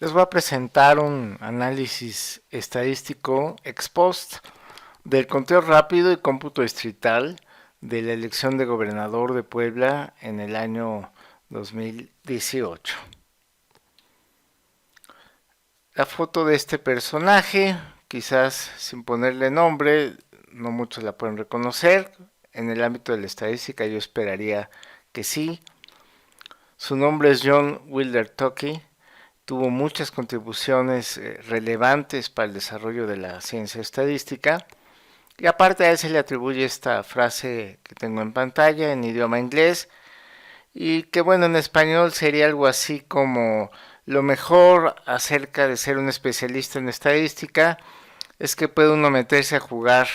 Les voy a presentar un análisis estadístico ex post del conteo rápido y cómputo distrital de la elección de gobernador de Puebla en el año 2018. La foto de este personaje, quizás sin ponerle nombre, no muchos la pueden reconocer. En el ámbito de la estadística yo esperaría que sí. Su nombre es John Wilder Tukey. Tuvo muchas contribuciones relevantes para el desarrollo de la ciencia estadística. Y aparte a él se le atribuye esta frase que tengo en pantalla en idioma inglés y que bueno, en español sería algo así como: lo mejor acerca de ser un especialista en estadística es que puede uno meterse a jugar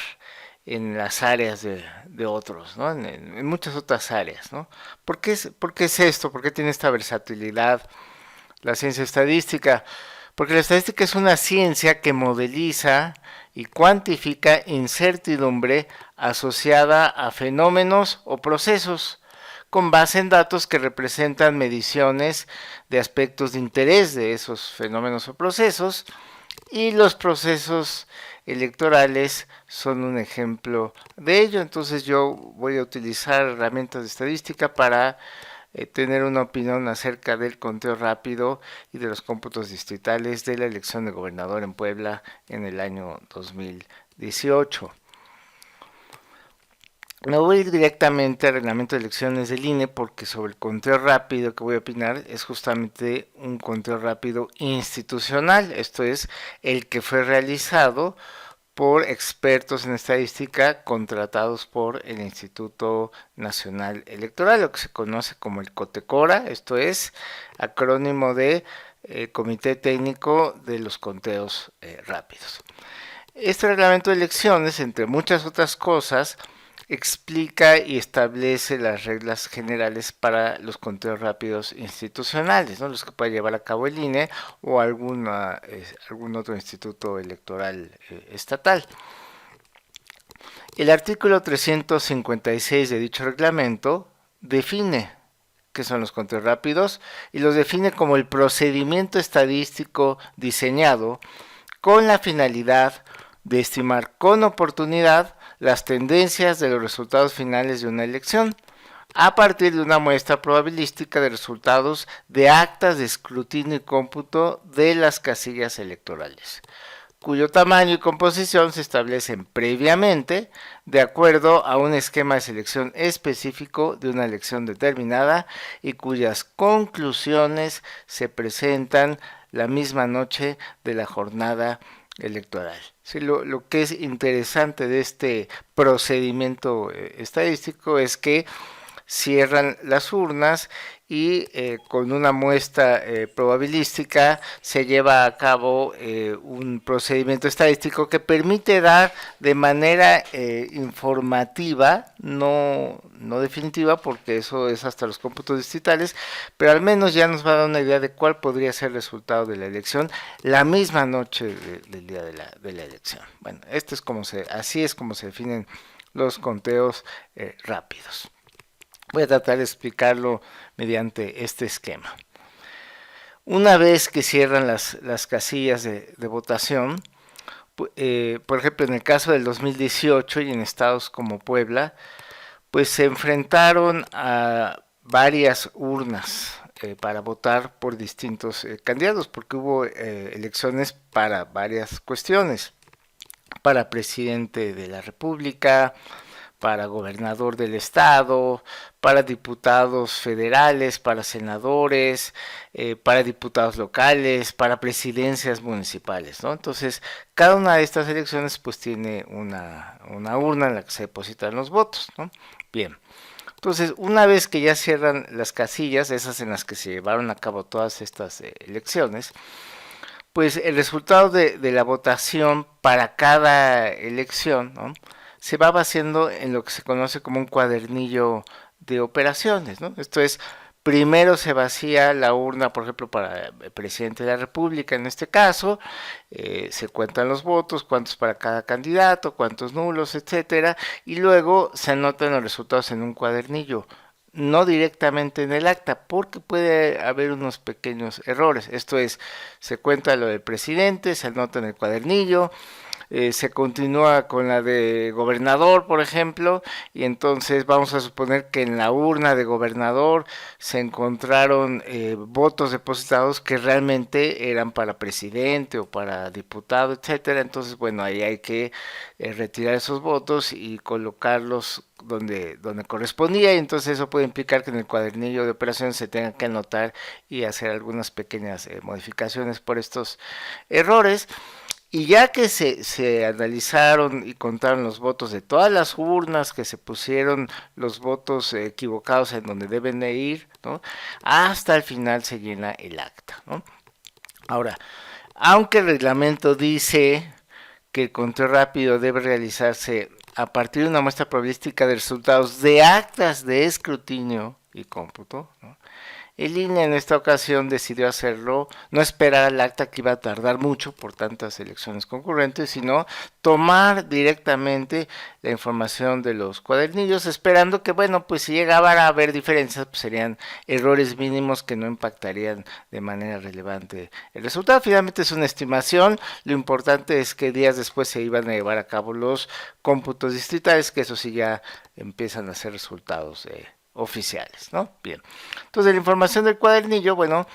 en las áreas de otros, ¿no? En muchas otras áreas, ¿no? Por qué es esto? ¿Por qué tiene esta versatilidad la ciencia estadística? Porque la estadística es una ciencia que modeliza y cuantifica incertidumbre asociada a fenómenos o procesos con base en datos que representan mediciones de aspectos de interés de esos fenómenos o procesos, y los procesos electorales son un ejemplo de ello. Entonces yo voy a utilizar herramientas de estadística para tener una opinión acerca del conteo rápido y de los cómputos distritales de la elección de gobernador en Puebla en el año 2018. Me voy a ir directamente al reglamento de elecciones del INE porque sobre el conteo rápido que voy a opinar es justamente un conteo rápido institucional, esto es, el que fue realizado por expertos en estadística contratados por el Instituto Nacional Electoral, lo que se conoce como el COTECORA, esto es, acrónimo de Comité Técnico de los Conteos Rápidos. Este reglamento de elecciones, entre muchas otras cosas, explica y establece las reglas generales para los conteos rápidos institucionales, ¿no? Los que puede llevar a cabo el INE o algún otro instituto electoral estatal. El artículo 356 de dicho reglamento define qué son los conteos rápidos y los define como el procedimiento estadístico diseñado con la finalidad de estimar con oportunidad las tendencias de los resultados finales de una elección a partir de una muestra probabilística de resultados de actas de escrutinio y cómputo de las casillas electorales, cuyo tamaño y composición se establecen previamente de acuerdo a un esquema de selección específico de una elección determinada y cuyas conclusiones se presentan la misma noche de la jornada electoral. Sí, lo que es interesante de este procedimiento estadístico es que cierran las urnas y con una muestra probabilística se lleva a cabo un procedimiento estadístico que permite dar de manera informativa, no definitiva, porque eso es hasta los cómputos distritales, pero al menos ya nos va a dar una idea de cuál podría ser el resultado de la elección la misma noche del día de la elección. Bueno, así es como se definen los conteos rápidos. Voy a tratar de explicarlo mediante este esquema. Una vez que cierran las casillas de votación, por ejemplo en el caso del 2018 y en estados como Puebla, pues se enfrentaron a varias urnas para votar por distintos candidatos, porque hubo elecciones para varias cuestiones: para presidente de la República, para gobernador del estado, para diputados federales, para senadores, para diputados locales, para presidencias municipales, ¿no? Entonces, cada una de estas elecciones pues tiene una urna en la que se depositan los votos, ¿no? Bien. Entonces, una vez que ya cierran las casillas, esas en las que se llevaron a cabo todas estas elecciones, pues el resultado de la votación para cada elección, ¿no?, se va vaciando en lo que se conoce como un cuadernillo de operaciones, ¿no? Esto es, primero se vacía la urna, por ejemplo, para el presidente de la República, en este caso, se cuentan los votos, cuántos para cada candidato, cuántos nulos, etcétera, y luego se anotan los resultados en un cuadernillo no directamente en el acta, porque puede haber unos pequeños errores. Esto es, se cuenta lo del presidente, se anota en el cuadernillo, se continúa con la de gobernador, por ejemplo, y entonces vamos a suponer que en la urna de gobernador se encontraron votos depositados que realmente eran para presidente o para diputado, etcétera. Entonces, bueno, ahí hay que retirar esos votos y colocarlos donde correspondía, y entonces eso puede implicar que en el cuadernillo de operaciones se tenga que anotar y hacer algunas pequeñas modificaciones por estos errores. Y ya que se analizaron y contaron los votos de todas las urnas, que se pusieron los votos equivocados en donde deben de ir, ¿no? Hasta el final se llena el acta, ¿no? Ahora, aunque el reglamento dice que el conteo rápido debe realizarse a partir de una muestra probabilística de resultados de actas de escrutinio y cómputo, ¿no? El INE en esta ocasión decidió hacerlo, no esperar al acta que iba a tardar mucho por tantas elecciones concurrentes, sino tomar directamente la información de los cuadernillos, esperando que, bueno, pues si llegaban a haber diferencias, pues serían errores mínimos que no impactarían de manera relevante el resultado. Finalmente es una estimación, lo importante es que días después se iban a llevar a cabo los cómputos distritales, que eso sí ya empiezan a ser resultados oficiales, ¿no? Bien. Entonces, la información del cuadernillo, bueno,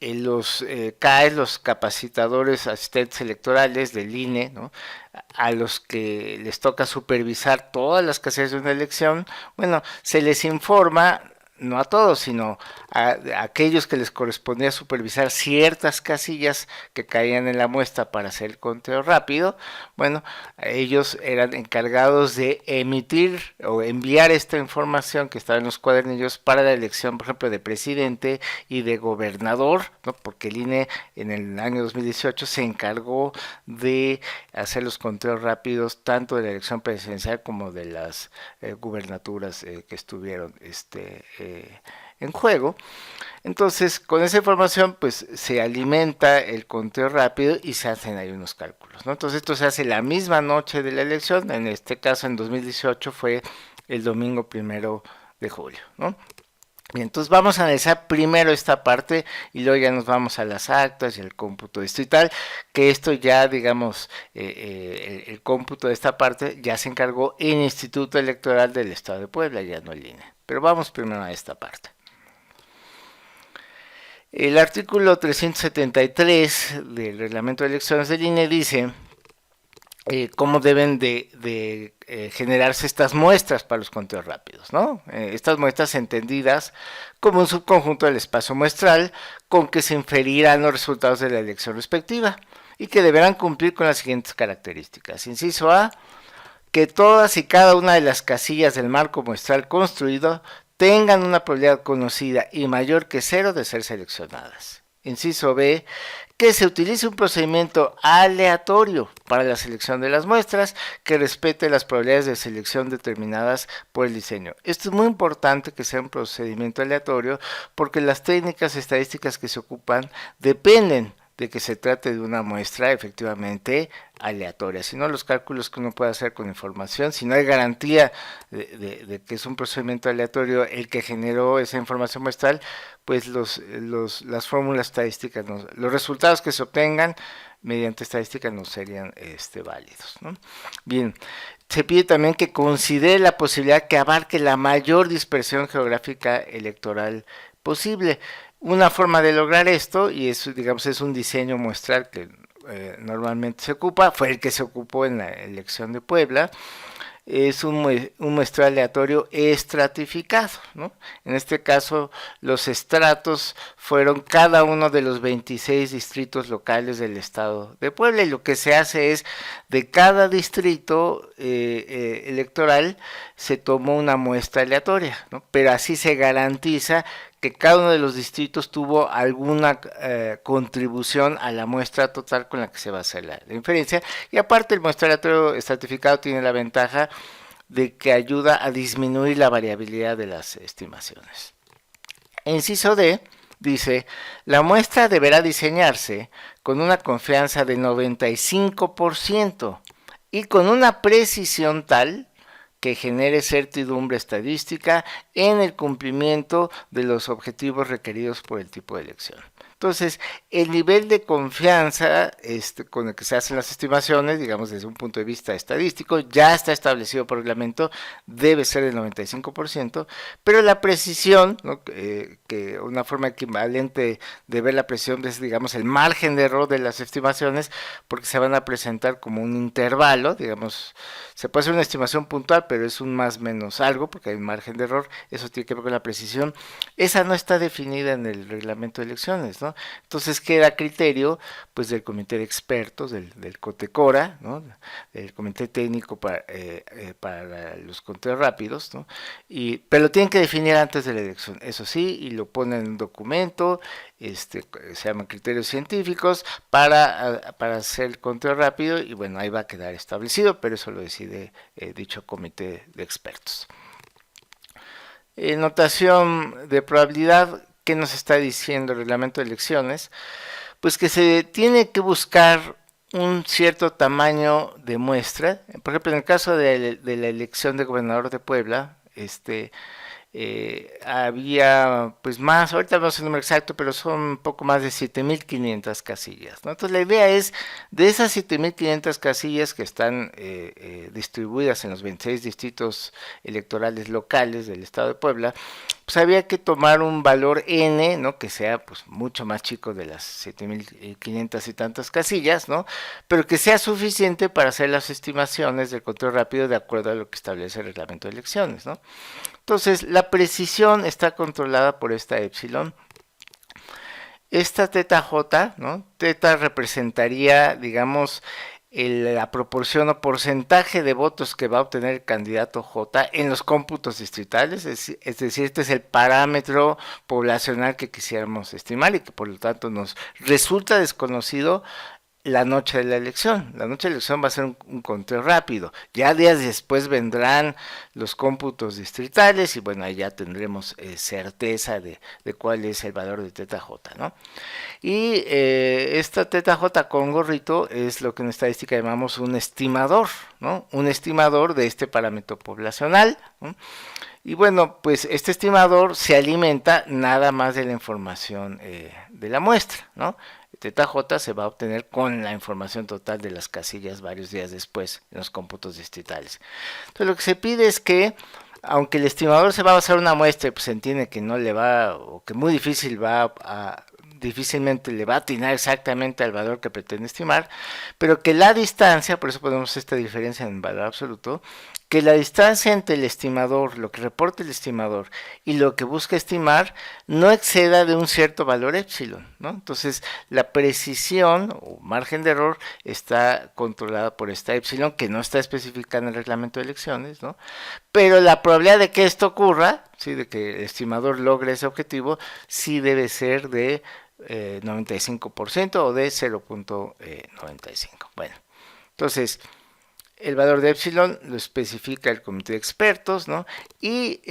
los CAE, los capacitadores asistentes electorales del INE, ¿no? A los que les toca supervisar todas las casillas de una elección, bueno, se les informa, no a todos, sino a aquellos que les correspondía supervisar ciertas casillas que caían en la muestra para hacer el conteo rápido. Bueno, ellos eran encargados de emitir o enviar esta información que estaba en los cuadernillos para la elección, por ejemplo, de presidente y de gobernador, ¿no? Porque el INE en el año 2018 se encargó de hacer los conteos rápidos tanto de la elección presidencial como de las gubernaturas que estuvieron en juego. Entonces, con esa información, pues se alimenta el conteo rápido y se hacen ahí unos cálculos, ¿no? Entonces, esto se hace la misma noche de la elección. En este caso, en 2018 fue el domingo 1 de julio, ¿no? Y entonces vamos a analizar primero esta parte y luego ya nos vamos a las actas y el cómputo distrital, que esto ya, digamos, el cómputo de esta parte ya se encargó el Instituto Electoral del Estado de Puebla, ya no el INE. Pero vamos primero a esta parte. El artículo 373 del reglamento de elecciones del INE dice cómo deben de generarse estas muestras para los conteos rápidos, ¿no? Estas muestras entendidas como un subconjunto del espacio muestral con que se inferirán los resultados de la elección respectiva y que deberán cumplir con las siguientes características. Inciso A, que todas y cada una de las casillas del marco muestral construido tengan una probabilidad conocida y mayor que 0 de ser seleccionadas. Inciso B, que se utilice un procedimiento aleatorio para la selección de las muestras que respete las probabilidades de selección determinadas por el diseño. Esto es muy importante, que sea un procedimiento aleatorio, porque las técnicas estadísticas que se ocupan dependen de que se trate de una muestra efectivamente aleatoria. Si no, los cálculos que uno puede hacer con información, si no hay garantía de que es un procedimiento aleatorio el que generó esa información muestral, pues las fórmulas estadísticas, los resultados que se obtengan mediante estadística no serían válidos, ¿no? Bien, se pide también que considere la posibilidad que abarque la mayor dispersión geográfica electoral posible. Una forma de lograr esto, y eso, digamos, es un diseño muestral que normalmente se ocupa, fue el que se ocupó en la elección de Puebla, es un muestreo aleatorio estratificado, ¿no? En este caso, los estratos fueron cada uno de los 26 distritos locales del estado de Puebla, y lo que se hace es, de cada distrito electoral se tomó una muestra aleatoria, ¿no? Pero así se garantiza que cada uno de los distritos tuvo alguna contribución a la muestra total con la que se va a hacer la inferencia. Y aparte, el muestreo aleatorio estratificado tiene la ventaja de que ayuda a disminuir la variabilidad de las estimaciones. Inciso D dice, la muestra deberá diseñarse con una confianza de 95% y con una precisión tal que genere certidumbre estadística en el cumplimiento de los objetivos requeridos por el tipo de elección. Entonces, el nivel de confianza con el que se hacen las estimaciones, digamos desde un punto de vista estadístico, ya está establecido por reglamento, debe ser del 95%, pero la precisión, ¿no? Que una forma equivalente de ver la precisión es, digamos, el margen de error de las estimaciones, porque se van a presentar como un intervalo, digamos, se puede hacer una estimación puntual, pero es un más menos algo, porque hay un margen de error, eso tiene que ver con la precisión. Esa no está definida en el reglamento de elecciones, ¿no? Entonces queda a criterio pues del comité de expertos, del COTECORA, ¿no? El comité técnico para los conteos rápidos, ¿no? Pero lo tienen que definir antes de la elección, eso sí, y lo ponen en un documento, se llaman criterios científicos para hacer el conteo rápido, y bueno, ahí va a quedar establecido, pero eso lo decide dicho comité de expertos. Notación de probabilidad. ¿Qué nos está diciendo el reglamento de elecciones? Pues que se tiene que buscar un cierto tamaño de muestra. Por ejemplo, en el caso de la elección de gobernador de Puebla, había pues más, ahorita no sé el número exacto, pero son un poco más de 7.500 casillas, ¿no? Entonces la idea es, de esas 7.500 casillas que están distribuidas en los 26 distritos electorales locales del estado de Puebla, pues había que tomar un valor N, ¿no? Que sea pues mucho más chico de las 7.500 y tantas casillas, ¿no? Pero que sea suficiente para hacer las estimaciones del conteo rápido de acuerdo a lo que establece el reglamento de elecciones, ¿no? Entonces, la precisión está controlada por esta epsilon. Esta teta j, ¿no? Teta representaría, digamos, la proporción o porcentaje de votos que va a obtener el candidato J en los cómputos distritales, es decir, este es el parámetro poblacional que quisiéramos estimar y que por lo tanto nos resulta desconocido la noche de la elección. La noche de la elección va a ser un conteo rápido. Ya días después vendrán los cómputos distritales y bueno, ahí ya tendremos certeza de cuál es el valor de teta j, ¿no? Y esta teta j con gorrito es lo que en estadística llamamos un estimador, ¿no? Un estimador de este parámetro poblacional, ¿no? Y bueno, pues este estimador se alimenta nada más de la información de la muestra, ¿no? Teta j se va a obtener con la información total de las casillas varios días después en los cómputos distritales. Entonces lo que se pide es que, aunque el estimador se va a basar en una muestra, pues se entiende que no le va, o que muy difícil difícilmente le va a atinar exactamente al valor que pretende estimar, pero que la distancia, por eso ponemos esta diferencia en valor absoluto, que la distancia entre el estimador, lo que reporta el estimador y lo que busca estimar, no exceda de un cierto valor epsilon, ¿no? Entonces, la precisión o margen de error está controlada por esta epsilon, que no está especificada en el reglamento de elecciones, ¿no? Pero la probabilidad de que esto ocurra, ¿sí? De que el estimador logre ese objetivo, sí debe ser de 95% o de 0.95. Bueno, entonces el valor de epsilon lo especifica el comité de expertos, ¿no? Y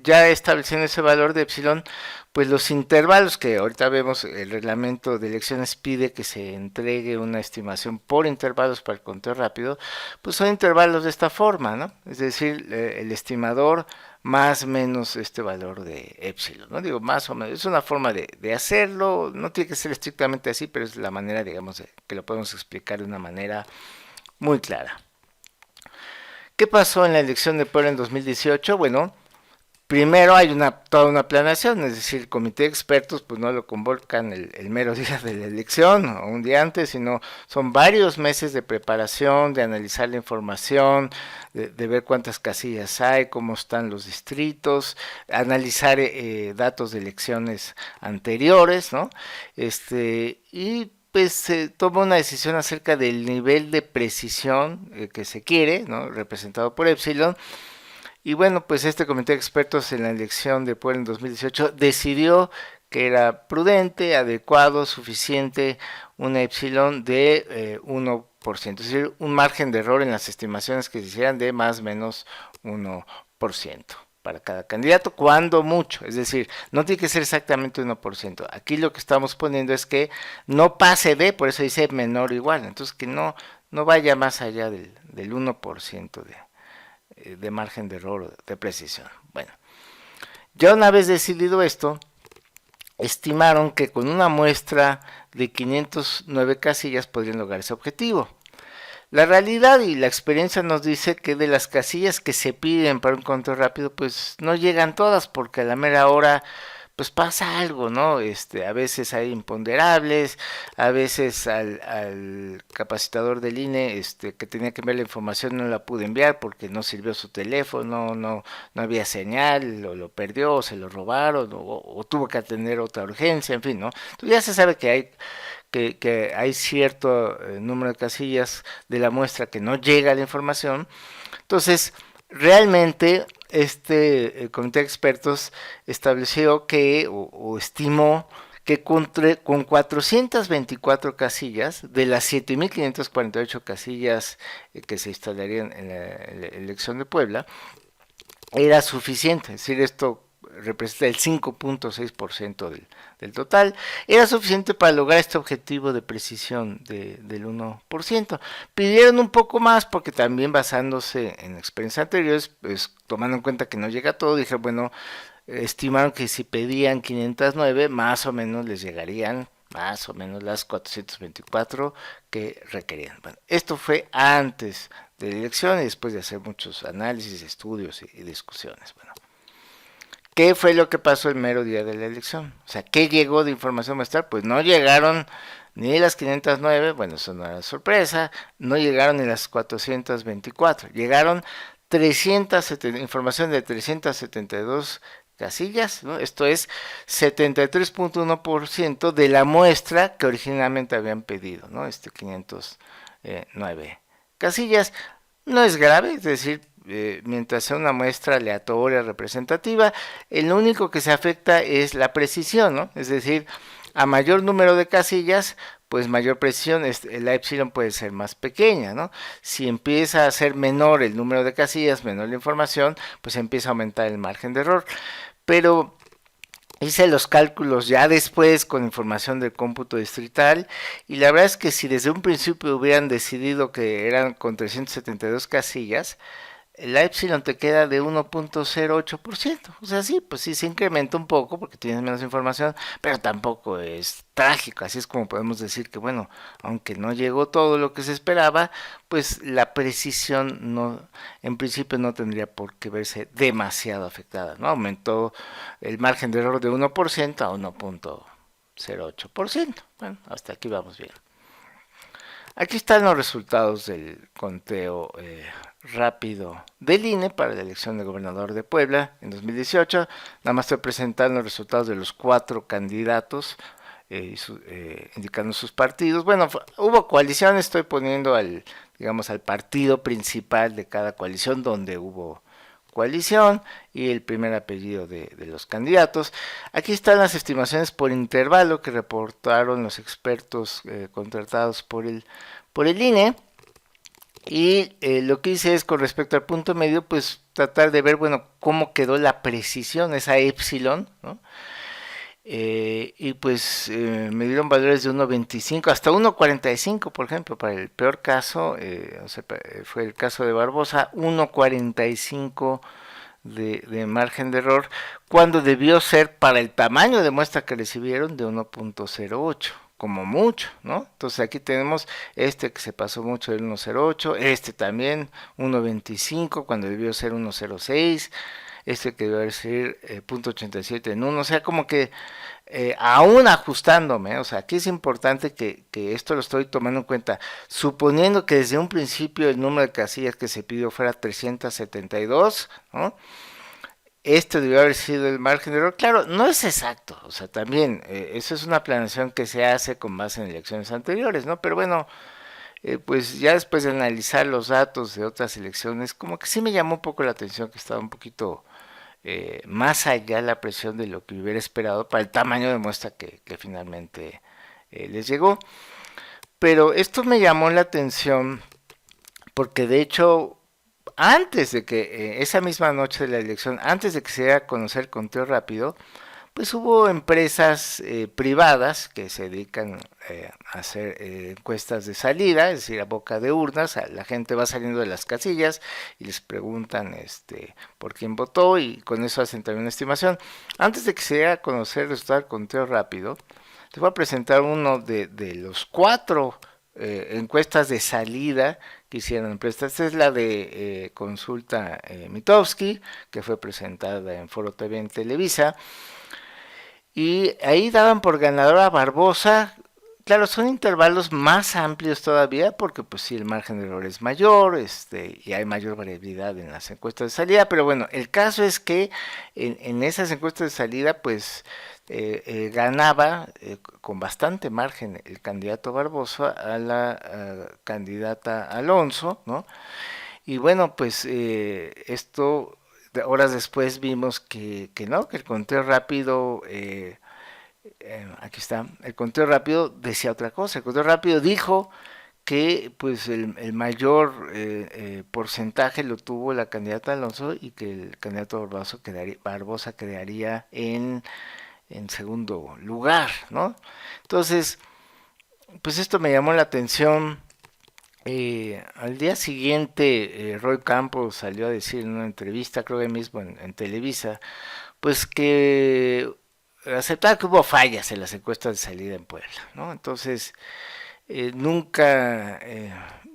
ya estableciendo ese valor de epsilon, pues los intervalos que ahorita vemos, el reglamento de elecciones pide que se entregue una estimación por intervalos para el conteo rápido, pues son intervalos de esta forma, ¿no? Es decir, el estimador más o menos este valor de epsilon, ¿no? Digo, más o menos, es una forma de hacerlo, no tiene que ser estrictamente así, pero es la manera, digamos, que lo podemos explicar de una manera muy clara. ¿Qué pasó en la elección de Puebla en 2018? Bueno, primero hay toda una planeación, es decir, el comité de expertos pues no lo convocan el mero día de la elección o un día antes, sino son varios meses de preparación, de analizar la información, de ver cuántas casillas hay, cómo están los distritos, analizar datos de elecciones anteriores, ¿no? Y pues se toma una decisión acerca del nivel de precisión que se quiere, ¿no? Representado por epsilon. Y bueno, pues este comité de expertos en la elección de Puebla en 2018 decidió que era prudente, adecuado, suficiente una epsilon de 1%, es decir, un margen de error en las estimaciones que se hicieran de más o menos 1% para cada candidato, cuando mucho, es decir, no tiene que ser exactamente 1%. Aquí lo que estamos poniendo es que no pase de, por eso dice menor o igual, entonces que no vaya más allá del 1% de margen de error, de precisión. Bueno, ya una vez decidido esto, estimaron que con una muestra de 509 casillas podrían lograr ese objetivo. La realidad y la experiencia nos dice que de las casillas que se piden para un conteo rápido, pues no llegan todas, porque a la mera hora pues pasa algo, ¿no? A veces hay imponderables, a veces al capacitador del INE, que tenía que enviar la información no la pude enviar porque no sirvió su teléfono, no había señal, lo perdió, o se lo robaron, o tuvo que atender otra urgencia, en fin, ¿no? Entonces ya se sabe que hay cierto número de casillas de la muestra que no llega la información. Entonces, realmente comité de expertos estableció que o estimó que con 424 casillas de las 7.548 casillas que se instalarían en la elección de Puebla, era suficiente. Es decir, esto representa el 5.6% del total, era suficiente para lograr este objetivo de precisión del 1%. Pidieron un poco más porque también basándose en experiencias anteriores, pues tomando en cuenta que no llega todo, dijeron, bueno, estimaron que si pedían 509, más o menos les llegarían más o menos las 424 que requerían. Bueno, esto fue antes de la elección y después de hacer muchos análisis, estudios y discusiones. Bueno, ¿qué fue lo que pasó el mero día de la elección? O sea, ¿qué llegó de información muestral? Pues no llegaron ni las 509, bueno, eso no era sorpresa, no llegaron ni las 424, llegaron 370, información de 372 casillas, ¿no? Esto es 73.1% de la muestra que originalmente habían pedido, ¿no? 509 casillas. No es grave, es decir, mientras sea una muestra aleatoria representativa, lo único que se afecta es la precisión, ¿no? Es decir, a mayor número de casillas, pues mayor precisión, la epsilon puede ser más pequeña, ¿no? Si empieza a ser menor el número de casillas, menor la información, pues empieza a aumentar el margen de error. Pero hice los cálculos ya después con información del cómputo distrital y la verdad es que si desde un principio hubieran decidido que eran con 372 casillas, la epsilon te queda de 1.08%. O sea, sí, pues sí se incrementa un poco porque tienes menos información, pero tampoco es trágico. Así es como podemos decir que, bueno, aunque no llegó todo lo que se esperaba, pues la precisión no, en principio no tendría por qué verse demasiado afectada, ¿no? Aumentó el margen de error de 1% a 1.08%. Bueno, hasta aquí vamos bien. Aquí están los resultados del conteo rápido del INE para la elección de gobernador de Puebla en 2018. Nada más estoy presentando los resultados de los 4 candidatos, indicando sus partidos. Bueno, hubo coaliciones, estoy poniendo al partido principal de cada coalición donde hubo coalición y el primer apellido de los candidatos. Aquí están las estimaciones por intervalo que reportaron los expertos contratados por el INE. Y lo que hice es con respecto al punto medio, pues tratar de ver, bueno, cómo quedó la precisión, esa epsilon, ¿no? Y pues me dieron valores de 1.25 hasta 1.45, por ejemplo, para el peor caso, fue el caso de Barbosa, 1.45 de margen de error, cuando debió ser para el tamaño de muestra que recibieron de 1.08, como mucho, ¿no? Entonces aquí tenemos que se pasó mucho del 1.08, también 1.25 cuando debió ser 1.06, que debe ser 0.87 en 1, o sea, como que aún ajustándome, o sea, aquí es importante que esto lo estoy tomando en cuenta, suponiendo que desde un principio el número de casillas que se pidió fuera 372, ¿no? Debió haber sido el margen de error. Claro, no es exacto, o sea, también eso es una planeación que se hace con base en elecciones anteriores, ¿no? Pero bueno, pues ya después de analizar los datos de otras elecciones, como que sí me llamó un poco la atención que estaba un poquito más allá la presión de lo que hubiera esperado para el tamaño de muestra que finalmente les llegó. Pero esto me llamó la atención porque de hecho antes de que esa misma noche de la elección, antes de que se diera a conocer el conteo rápido, pues hubo empresas privadas que se dedican a hacer encuestas de salida, es decir, a boca de urnas, la gente va saliendo de las casillas y les preguntan por quién votó y con eso hacen también una estimación. Antes de que se dé a conocer el resultado del conteo rápido, les voy a presentar uno de los cuatro encuestas de salida que hicieron empresas. Esta es la de Consulta Mitowski, que fue presentada en Foro TV en Televisa. Y ahí daban por ganadora a Barbosa. Claro, son intervalos más amplios todavía porque pues sí el margen de error es mayor, y hay mayor variabilidad en las encuestas de salida, pero bueno, el caso es que en esas encuestas de salida pues ganaba con bastante margen el candidato Barbosa a la candidata Alonso, ¿no? Y bueno, pues esto horas después vimos que no, que el conteo rápido aquí está, el conteo rápido decía otra cosa. El conteo rápido dijo que pues el mayor porcentaje lo tuvo la candidata Alonso y que el candidato Barbosa quedaría en segundo lugar, ¿no? Entonces, pues esto me llamó la atención. Al día siguiente, Roy Campos salió a decir en una entrevista, creo que mismo en Televisa, pues que aceptar que hubo fallas en las encuestas de salida en Puebla, ¿no? Entonces, nunca,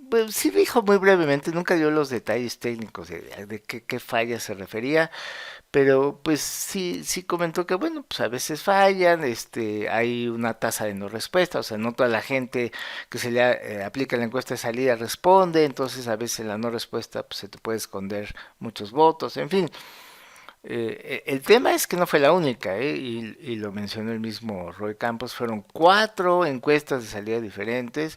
pues sí dijo muy brevemente, nunca dio los detalles técnicos de qué fallas se refería, pero pues sí comentó que bueno, pues a veces fallan, hay una tasa de no respuesta, o sea, no toda la gente que se le aplica la encuesta de salida responde, entonces a veces la no respuesta pues, se te puede esconder muchos votos, en fin. El tema es que no fue la única, y lo mencionó el mismo Roy Campos, fueron cuatro encuestas de salida diferentes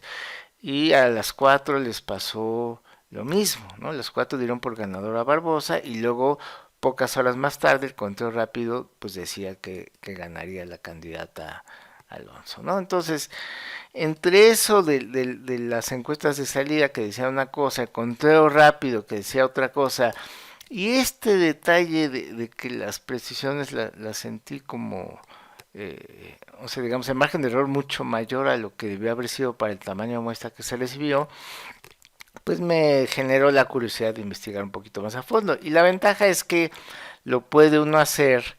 y a las cuatro les pasó lo mismo, ¿no? Las cuatro dieron por ganador a Barbosa y luego pocas horas más tarde el conteo rápido pues decía que ganaría la candidata Alonso, ¿no? Entonces, entre eso de las encuestas de salida que decía una cosa, el conteo rápido que decía otra cosa, y este detalle de que las precisiones las sentí como, o sea, digamos, el margen de error mucho mayor a lo que debió haber sido para el tamaño de muestra que se recibió, pues me generó la curiosidad de investigar un poquito más a fondo. Y la ventaja es que lo puede uno hacer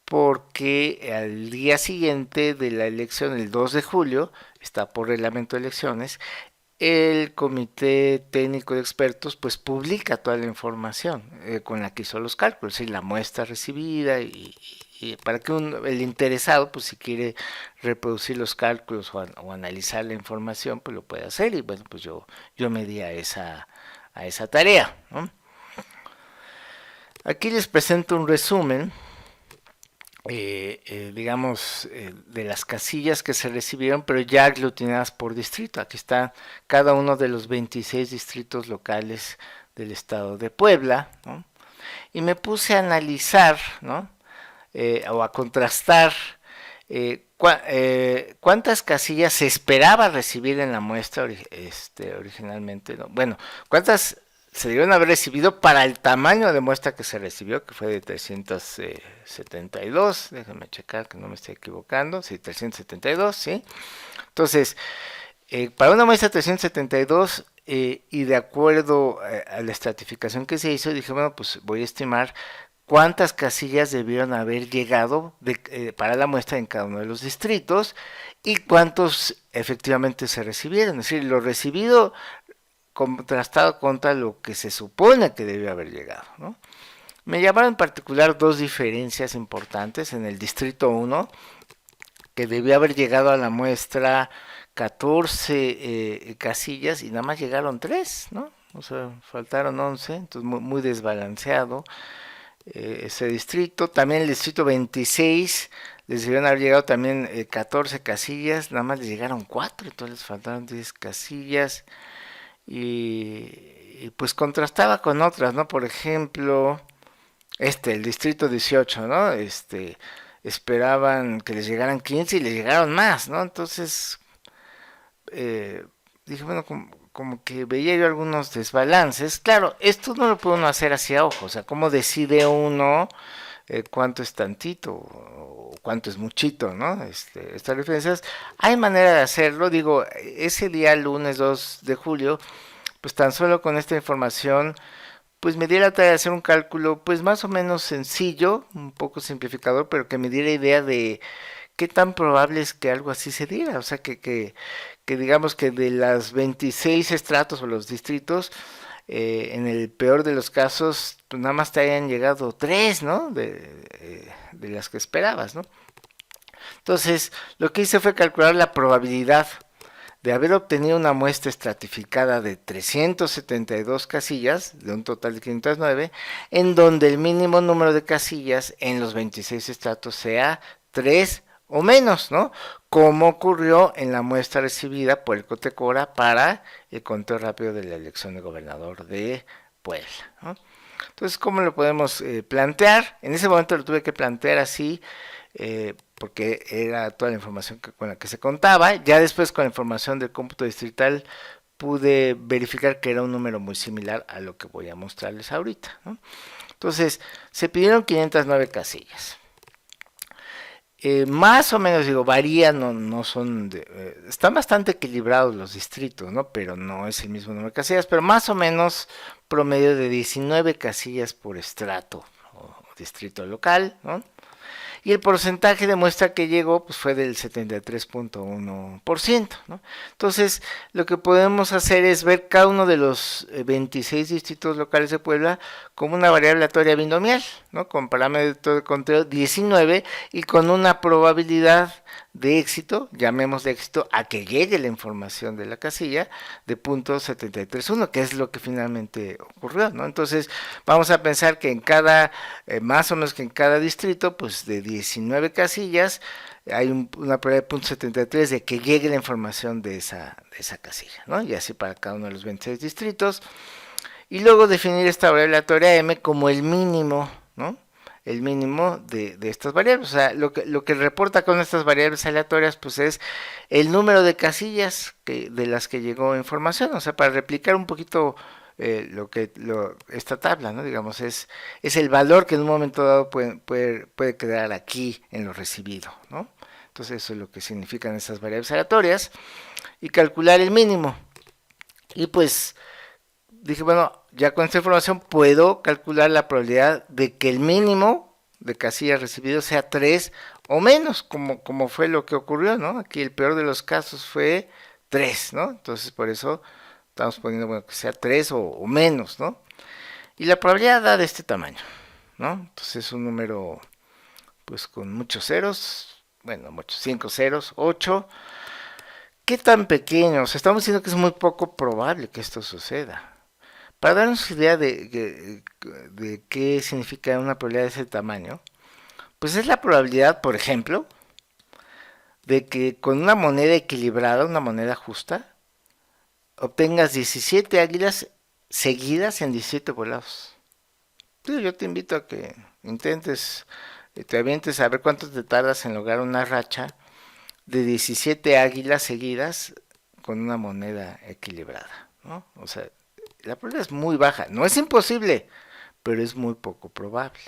porque al día siguiente de la elección, el 2 de julio, está por reglamento de elecciones, el comité técnico de expertos pues publica toda la información con la que hizo los cálculos y la muestra recibida y para que el interesado pues si quiere reproducir los cálculos o analizar la información pues lo puede hacer y bueno pues yo me di a esa tarea, ¿no? Aquí les presento un resumen digamos, de las casillas que se recibieron, pero ya aglutinadas por distrito. Aquí está cada uno de los 26 distritos locales del estado de Puebla, ¿no? Y me puse a analizar, ¿no? O a contrastar cuántas casillas se esperaba recibir en la muestra originalmente, ¿no? Bueno, cuántas se debieron haber recibido para el tamaño de muestra que se recibió, que fue de 372, déjenme checar que no me estoy equivocando, sí, 372, ¿sí? Entonces, para una muestra de 372, y de acuerdo a la estratificación que se hizo, dije, bueno, pues voy a estimar cuántas casillas debieron haber llegado para la muestra en cada uno de los distritos y cuántos efectivamente se recibieron. Es decir, lo recibido contrastado contra lo que se supone que debió haber llegado, ¿no? Me llamaron en particular dos diferencias importantes en el distrito 1, que debió haber llegado a la muestra 14 casillas y nada más llegaron 3, ¿no? O sea, faltaron 11, entonces muy desbalanceado ese distrito. También el distrito 26 les debieron haber llegado también 14 casillas, nada más les llegaron 4, entonces les faltaron 10 casillas. Y pues contrastaba con otras, ¿no? Por ejemplo, el distrito 18, ¿no? Esperaban que les llegaran 15 y les llegaron más, ¿no? Entonces, dije, bueno, como que veía yo algunos desbalances. Claro, esto no lo puede uno hacer hacia ojo, o sea, ¿cómo decide uno cuánto es tantito o cuánto es muchito, ¿no? Estas referencias, hay manera de hacerlo, digo, ese día lunes 2 de julio, pues tan solo con esta información, pues me diera la tarea de hacer un cálculo, pues más o menos sencillo, un poco simplificador, pero que me diera idea de qué tan probable es que algo así se diera, o sea, que digamos que de las 26 estratos o los distritos, en el peor de los casos, pues nada más te hayan llegado tres, ¿no? De las que esperabas, ¿no? Entonces, lo que hice fue calcular la probabilidad de haber obtenido una muestra estratificada de 372 casillas, de un total de 509, en donde el mínimo número de casillas en los 26 estratos sea 3 o menos, ¿no? Como ocurrió en la muestra recibida por el Cotecora para el conteo rápido de la elección de gobernador de Puebla, ¿no? Entonces, ¿cómo lo podemos plantear? En ese momento lo tuve que plantear así, porque era toda la información con la que se contaba. Ya después, con la información del cómputo distrital, pude verificar que era un número muy similar a lo que voy a mostrarles ahorita, ¿no? Entonces, se pidieron 509 casillas. Más o menos, digo, varían, no son, están bastante equilibrados los distritos, ¿no? Pero no es el mismo número de casillas, pero más o menos promedio de 19 casillas por estrato o distrito local, ¿no? Y el porcentaje de muestra que llegó pues fue del 73.1%, ¿no? Entonces, lo que podemos hacer es ver cada uno de los 26 distritos locales de Puebla como una variable aleatoria binomial, ¿no? Con parámetro de conteo 19 y con una probabilidad de éxito, llamemos de éxito, a que llegue la información de la casilla de .731, que es lo que finalmente ocurrió, ¿no? Entonces, vamos a pensar que en cada, más o menos que en cada distrito, pues de 19 casillas, hay una probabilidad de .73 de que llegue la información de esa casilla, ¿no? Y así para cada uno de los 26 distritos. Y luego definir esta variable aleatoria m como el mínimo, ¿no? El mínimo de estas variables. O sea, lo que reporta con estas variables aleatorias, pues es el número de casillas de las que llegó información. O sea, para replicar un poquito esta tabla, ¿no? Digamos, es el valor que en un momento dado puede quedar aquí en lo recibido, ¿no? Entonces, eso es lo que significan estas variables aleatorias. Y calcular el mínimo. Y pues dije, bueno, ya con esta información puedo calcular la probabilidad de que el mínimo de casillas recibidos sea 3 o menos, como fue lo que ocurrió, ¿no? Aquí el peor de los casos fue 3, ¿no? Entonces por eso estamos poniendo, bueno, que sea 3 o menos, ¿no? Y la probabilidad da de este tamaño, ¿no? Entonces es un número, pues con muchos ceros, bueno, muchos, 5 ceros, 8. ¿Qué tan pequeños? Estamos diciendo que es muy poco probable que esto suceda. Para darnos idea de qué significa una probabilidad de ese tamaño, pues es la probabilidad, por ejemplo, de que con una moneda equilibrada, una moneda justa, obtengas 17 águilas seguidas en 17 volados. Yo te invito a que intentes, te avientes a ver cuánto te tardas en lograr una racha de 17 águilas seguidas con una moneda equilibrada, ¿no? O sea, la probabilidad es muy baja. No es imposible, pero es muy poco probable.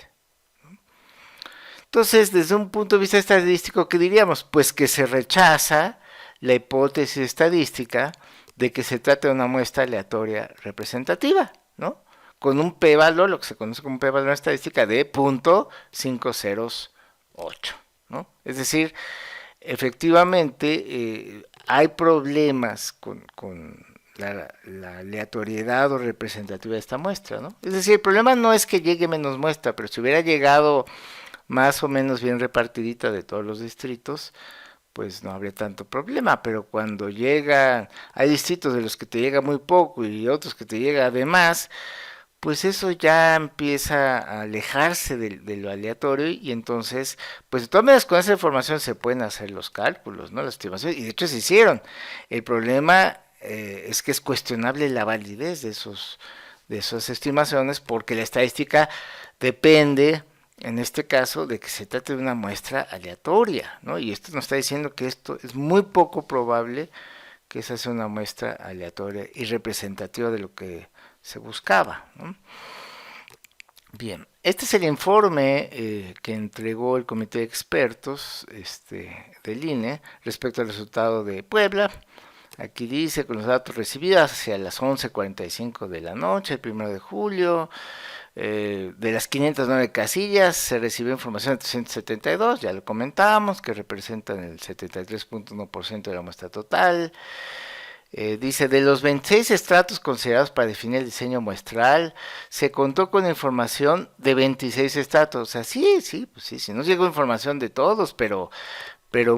Entonces, desde un punto de vista estadístico, ¿qué diríamos? Pues que se rechaza la hipótesis estadística de que se trata de una muestra aleatoria representativa, ¿no? Con un p-valor, lo que se conoce como un p-valor en estadística, de .508, ¿no? Es decir, efectivamente hay problemas con la aleatoriedad o representativa de esta muestra, ¿no? Es decir, el problema no es que llegue menos muestra, pero si hubiera llegado más o menos bien repartidita de todos los distritos, pues no habría tanto problema, pero cuando llega, hay distritos de los que te llega muy poco y otros que te llega además, pues eso ya empieza a alejarse de lo aleatorio y entonces, pues de todas maneras con esa información se pueden hacer los cálculos, ¿no? Las estimaciones, y de hecho se hicieron. El problema es que es cuestionable la validez de esas estimaciones porque la estadística depende, en este caso, de que se trate de una muestra aleatoria, ¿no? Y esto nos está diciendo que esto es muy poco probable que esa sea una muestra aleatoria y representativa de lo que se buscaba, ¿no? Bien, este es el informe que entregó el comité de expertos del INE respecto al resultado de Puebla. Aquí dice, con los datos recibidos hacia las 11:45 de la noche, el 1 de julio, de las 509 casillas se recibió información de 372, ya lo comentábamos, que representan el 73.1% de la muestra total. Dice, de los 26 estratos considerados para definir el diseño muestral, se contó con información de 26 estratos. O sea, sí, nos llegó información de todos, pero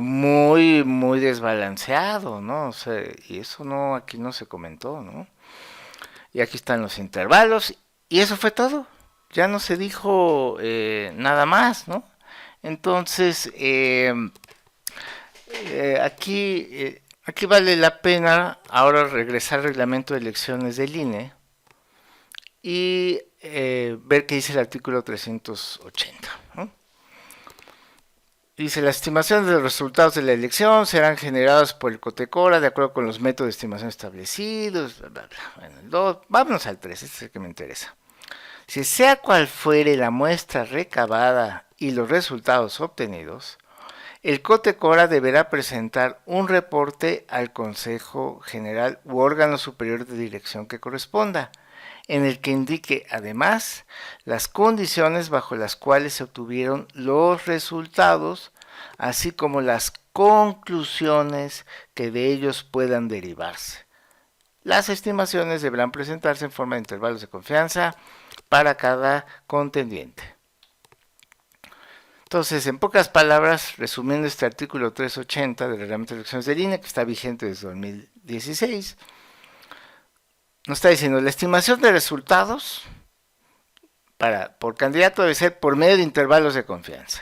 muy, muy desbalanceado, ¿no? O sea, y eso no, aquí no se comentó, ¿no? Y aquí están los intervalos, y eso fue todo. Ya no se dijo nada más, ¿no? Entonces, aquí vale la pena ahora regresar al reglamento de elecciones del INE y ver qué dice el artículo 380, ¿no? Dice, las estimaciones de los resultados de la elección serán generadas por el COTECORA de acuerdo con los métodos de estimación establecidos, bla, bla, bla. Bueno, vámonos al 3, este es el que me interesa. Si sea cual fuere la muestra recabada y los resultados obtenidos, el COTECORA deberá presentar un reporte al Consejo General u órgano superior de dirección que corresponda, en el que indique además las condiciones bajo las cuales se obtuvieron los resultados, así como las conclusiones que de ellos puedan derivarse. Las estimaciones deberán presentarse en forma de intervalos de confianza para cada contendiente. Entonces, en pocas palabras, resumiendo este artículo 380 del reglamento de elecciones del INE, que está vigente desde 2016, nos está diciendo, la estimación de resultados por candidato debe ser por medio de intervalos de confianza.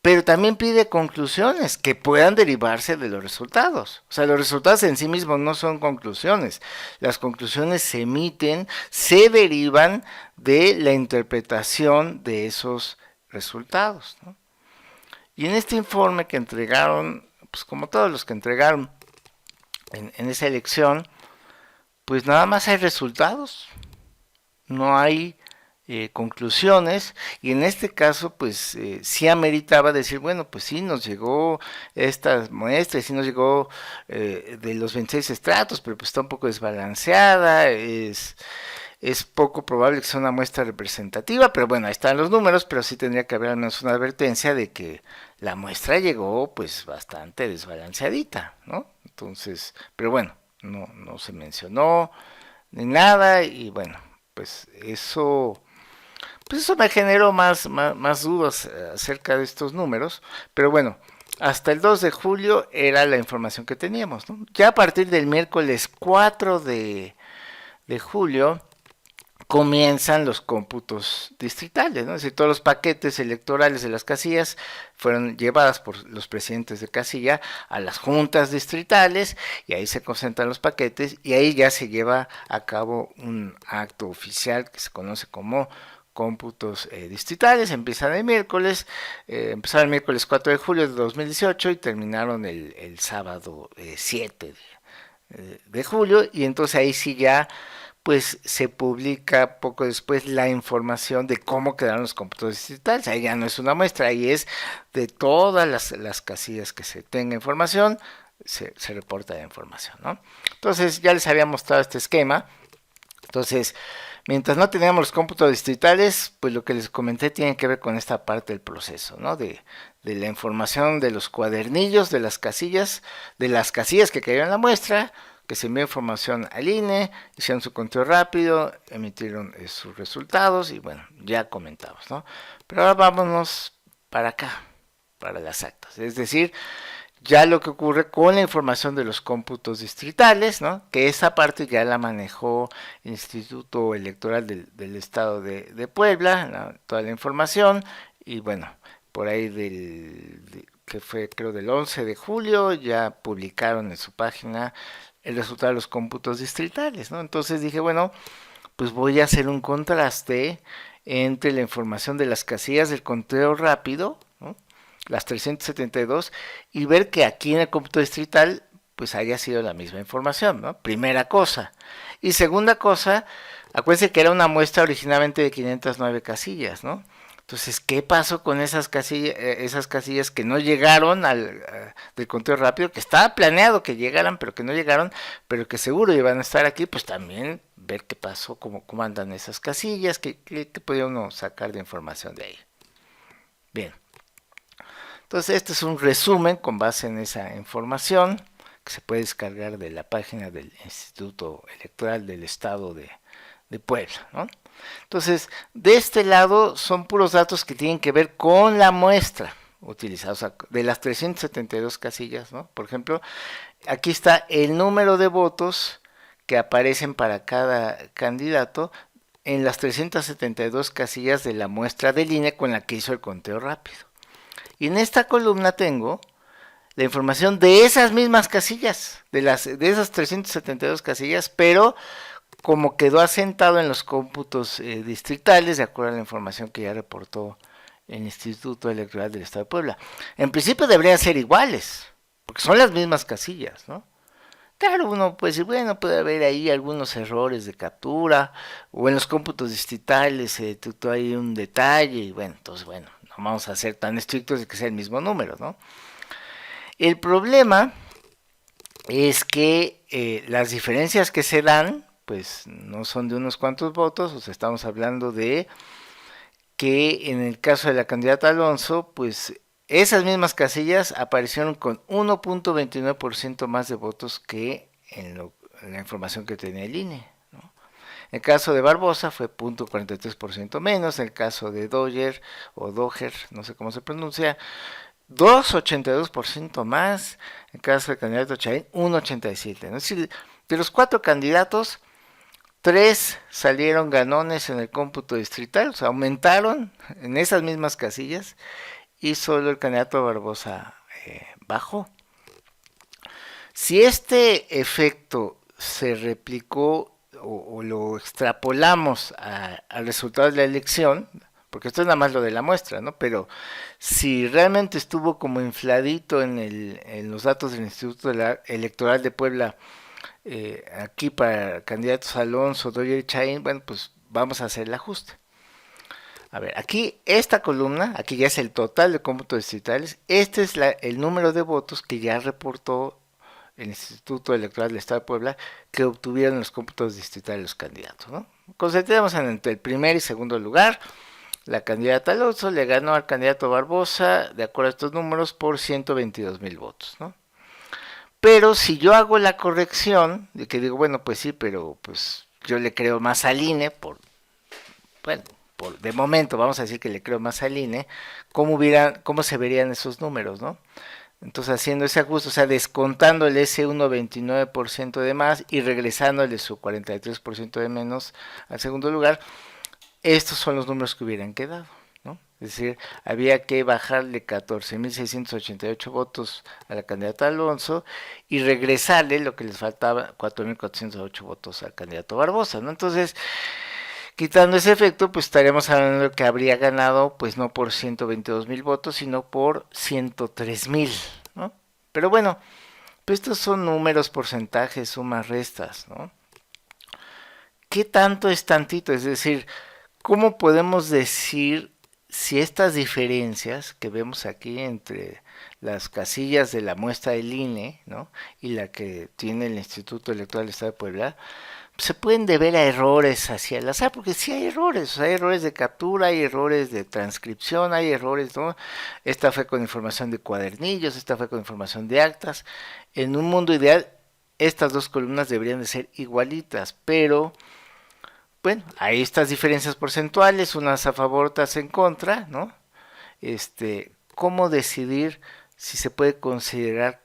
Pero también pide conclusiones que puedan derivarse de los resultados. O sea, los resultados en sí mismos no son conclusiones. Las conclusiones se emiten, se derivan de la interpretación de esos resultados, ¿no? Y en este informe que entregaron, pues como todos los que entregaron en esa elección, pues nada más hay resultados, no hay conclusiones, y en este caso pues sí ameritaba decir, bueno, pues sí nos llegó esta muestra, sí nos llegó de los 26 estratos, pero pues está un poco desbalanceada, es poco probable que sea una muestra representativa, pero bueno, ahí están los números, pero sí tendría que haber al menos una advertencia de que la muestra llegó pues bastante desbalanceadita, ¿no? Entonces, pero bueno, no se mencionó ni nada, y bueno, pues eso me generó más dudas acerca de estos números, pero bueno, hasta el 2 de julio era la información que teníamos, ¿no? Ya a partir del miércoles 4 de julio comienzan los cómputos distritales, ¿no? Es decir, todos los paquetes electorales de las casillas fueron llevadas por los presidentes de casilla a las juntas distritales, y ahí se concentran los paquetes, y ahí ya se lleva a cabo un acto oficial que se conoce como cómputos distritales. Empiezan el miércoles, empezaron el miércoles 4 de julio de 2018 y terminaron el sábado 7 de julio, y entonces ahí sí ya pues se publica poco después la información de cómo quedaron los cómputos distritales. Ahí ya no es una muestra, ahí es de todas las casillas que se tenga información, se reporta la información, ¿no? Entonces ya les había mostrado este esquema. Entonces, mientras no teníamos los cómputos distritales, pues lo que les comenté tiene que ver con esta parte del proceso, ¿no? De la información de los cuadernillos, de las casillas que cayeron en la muestra, que se envió información al INE, hicieron su conteo rápido, emitieron sus resultados y bueno, ya comentamos, ¿no? Pero ahora vámonos para acá, para las actas, es decir, ya lo que ocurre con la información de los cómputos distritales, ¿no? Que esa parte ya la manejó el Instituto Electoral del Estado de Puebla, toda la información, y bueno, por ahí que fue creo del 11 de julio, ya publicaron en su página el resultado de los cómputos distritales, ¿no? Entonces dije, bueno, pues voy a hacer un contraste entre la información de las casillas del conteo rápido, ¿no? Las 372, y ver que aquí en el cómputo distrital pues haya sido la misma información, ¿no? Primera cosa. Y segunda cosa, Acuérdense que era una muestra originalmente de 509 casillas, ¿no? Entonces, ¿qué pasó con esas casillas que no llegaron del conteo rápido, que estaba planeado que llegaran, pero que no llegaron, pero que seguro iban a estar aquí? Pues también ver qué pasó, cómo andan esas casillas, qué podía uno sacar de información de ahí. Bien, entonces este es un resumen con base en esa información que se puede descargar de la página del Instituto Electoral del Estado de Puebla, ¿no? Entonces, de este lado son puros datos que tienen que ver con la muestra utilizada, o sea, de las 372 casillas, ¿no? Por ejemplo, aquí está el número de votos que aparecen para cada candidato en las 372 casillas de la muestra de línea con la que hizo el conteo rápido. Y en esta columna tengo la información de esas mismas casillas, de esas 372 casillas, pero como quedó asentado en los cómputos distritales, de acuerdo a la información que ya reportó el Instituto Electoral del Estado de Puebla. En principio deberían ser iguales, porque son las mismas casillas, ¿no? Claro, uno puede decir, bueno, puede haber ahí algunos errores de captura, o en los cómputos distritales se detectó ahí un detalle, y bueno, entonces, bueno, no vamos a ser tan estrictos de que sea el mismo número, ¿no? El problema es que las diferencias que se dan, pues no son de unos cuantos votos, o sea, estamos hablando de que en el caso de la candidata Alonso, pues esas mismas casillas aparecieron con 1.29% más de votos que en la información que tenía el INE. ¿No? En el caso de Barbosa fue 0.43% menos, en el caso de Doyer o Doger, no sé cómo se pronuncia, 2.82% más, en el caso del candidato Chaín, 1.87%. ¿No? Es decir, de los 4 candidatos, 3 salieron ganones en el cómputo distrital, o sea, aumentaron en esas mismas casillas y solo el candidato Barbosa bajó. Si este efecto se replicó o lo extrapolamos al resultado de la elección, porque esto es nada más lo de la muestra, ¿no? Pero si realmente estuvo como infladito en los datos del Instituto Electoral de Puebla, aquí para candidatos Alonso, Doyer y Chaín, bueno, pues vamos a hacer el ajuste. A ver, aquí esta columna, aquí ya es el total de cómputos distritales, este es el número de votos que ya reportó el Instituto Electoral del Estado de Puebla que obtuvieron los cómputos distritales los candidatos, ¿no? Concentremos en entre el primer y segundo lugar. La candidata Alonso le ganó al candidato Barbosa, de acuerdo a estos números, por 122,000 votos, ¿no? Pero si yo hago la corrección, de que digo, bueno, pues sí, pero pues yo le creo más al INE, bueno, de momento vamos a decir que le creo más al INE, ¿cómo se verían esos números, no? Entonces haciendo ese ajuste, o sea, descontándole ese 1,29% de más y regresándole su 43% de menos al segundo lugar, estos son los números que hubieran quedado, ¿no? Es decir, había que bajarle 14,688 votos a la candidata Alonso y regresarle lo que les faltaba, 4,408 votos al candidato Barbosa, ¿no? Entonces, quitando ese efecto, pues estaríamos hablando de que habría ganado, pues no por 122,000 votos, sino por 103,000, ¿no? Pero bueno, pues estos son números, porcentajes, sumas, restas, ¿no? ¿Qué tanto es tantito? Es decir, ¿cómo podemos decir si estas diferencias que vemos aquí entre las casillas de la muestra del INE, ¿no? y la que tiene el Instituto Electoral del Estado de Puebla, se pueden deber a errores hacia el azar? Porque sí hay errores, o sea, hay errores de captura, hay errores de transcripción, hay errores, ¿no? Esta fue con información de cuadernillos, esta fue con información de actas. En un mundo ideal, estas dos columnas deberían de ser igualitas, pero bueno, hay estas diferencias porcentuales, unas a favor, otras en contra, ¿no? ¿Cómo decidir si se puede considerar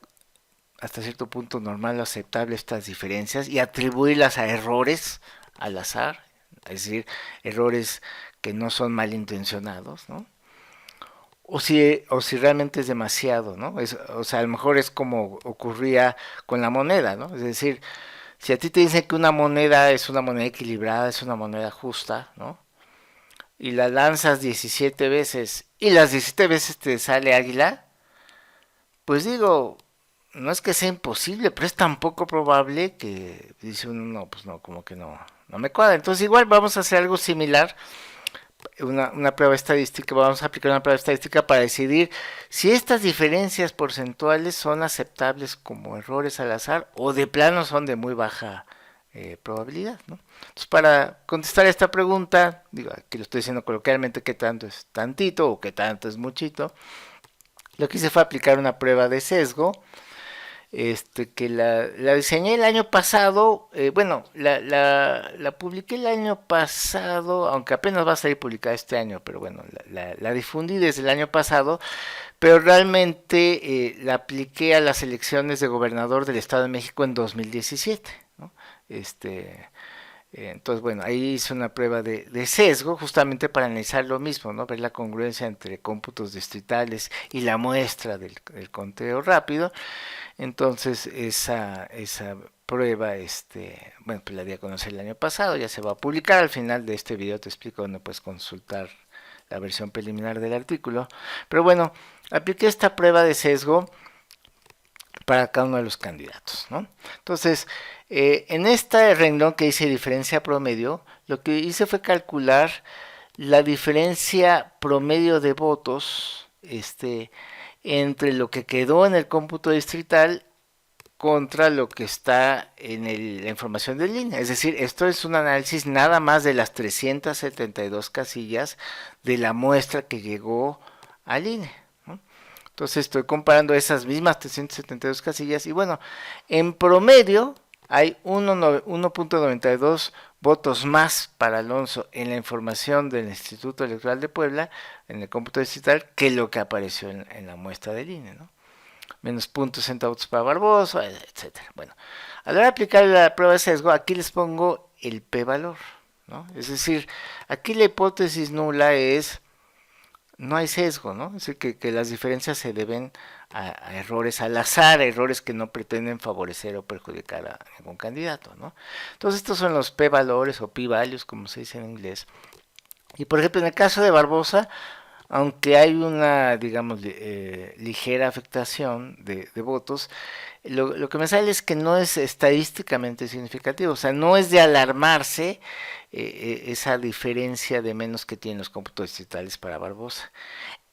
hasta cierto punto normal o aceptable estas diferencias y atribuirlas a errores al azar? Es decir, errores que no son malintencionados, ¿no? O si realmente es demasiado, ¿no? O sea, a lo mejor es como ocurría con la moneda, ¿no? Es decir, si a ti te dicen que una moneda es una moneda equilibrada, es una moneda justa, ¿no? Y la lanzas 17 veces y las 17 veces te sale águila, pues digo, no es que sea imposible, pero es tan poco probable que dice uno, no, pues no, como que no, no me cuadra. Entonces igual vamos a hacer algo similar, una prueba estadística, vamos a aplicar una prueba estadística para decidir si estas diferencias porcentuales son aceptables como errores al azar o de plano son de muy baja probabilidad, ¿no? Entonces, para contestar esta pregunta, digo, aquí lo estoy diciendo coloquialmente, qué tanto es tantito o qué tanto es muchito, lo que hice fue aplicar una prueba de sesgo, que la diseñé el año pasado, bueno, la publiqué el año pasado, aunque apenas va a salir publicada este año, pero bueno, la difundí desde el año pasado, pero realmente la apliqué a las elecciones de gobernador del Estado de México en 2017, ¿no? Entonces, bueno, ahí hice una prueba de sesgo justamente para analizar lo mismo, ¿no? Ver la congruencia entre cómputos distritales y la muestra del conteo rápido. Entonces, esa prueba, bueno, pues la di a conocer el año pasado, ya se va a publicar. Al final de este video te explico dónde puedes consultar la versión preliminar del artículo. Pero bueno, apliqué esta prueba de sesgo para cada uno de los candidatos, ¿no? Entonces, en este renglón que dice diferencia promedio, lo que hice fue calcular la diferencia promedio de votos entre lo que quedó en el cómputo distrital contra lo que está en la información del INE. Es decir, esto es un análisis nada más de las 372 casillas de la muestra que llegó al INE, ¿no? Entonces estoy comparando esas mismas 372 casillas y bueno, en promedio hay 1.92 votos más para Alonso en la información del Instituto Electoral de Puebla, en el cómputo distrital, que lo que apareció en la muestra del INE, ¿no? Menos 0.60 votos para Barbosa, etcétera. Bueno, a la hora de aplicar la prueba de sesgo, aquí les pongo el p-valor, ¿no? Es decir, aquí la hipótesis nula es no hay sesgo, ¿no? Es decir, que las diferencias se deben a errores al azar, errores que no pretenden favorecer o perjudicar a ningún candidato, ¿no? Entonces estos son los p-valores o p-values, como se dice en inglés. Y por ejemplo, en el caso de Barbosa, aunque hay una, digamos, ligera afectación de votos, lo que me sale es que no es estadísticamente significativo, o sea, no es de alarmarse esa diferencia de menos que tienen los cómputos distritales para Barbosa.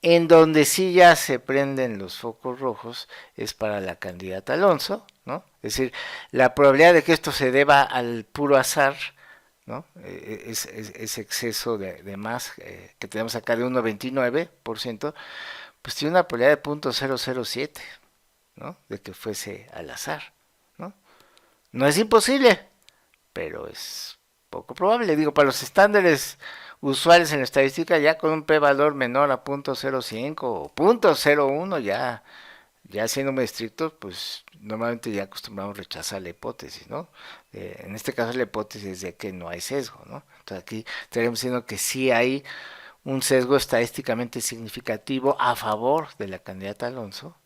En donde sí ya se prenden los focos rojos es para la candidata Alonso, ¿no? Es decir, la probabilidad de que esto se deba al puro azar, ¿no? Ese exceso de más que tenemos acá de 1,29%, pues tiene una probabilidad de 0.007, ¿no? De que fuese al azar, ¿no? No es imposible, pero es poco probable. Digo, para los estándares usuales en la estadística, ya con un p-valor menor a 0.05 o 0.01, ya siendo muy estrictos, pues normalmente ya acostumbramos a rechazar la hipótesis, ¿no? En este caso la hipótesis de que no hay sesgo, ¿no? Entonces aquí estaríamos diciendo que sí hay un sesgo estadísticamente significativo a favor de la candidata Alonso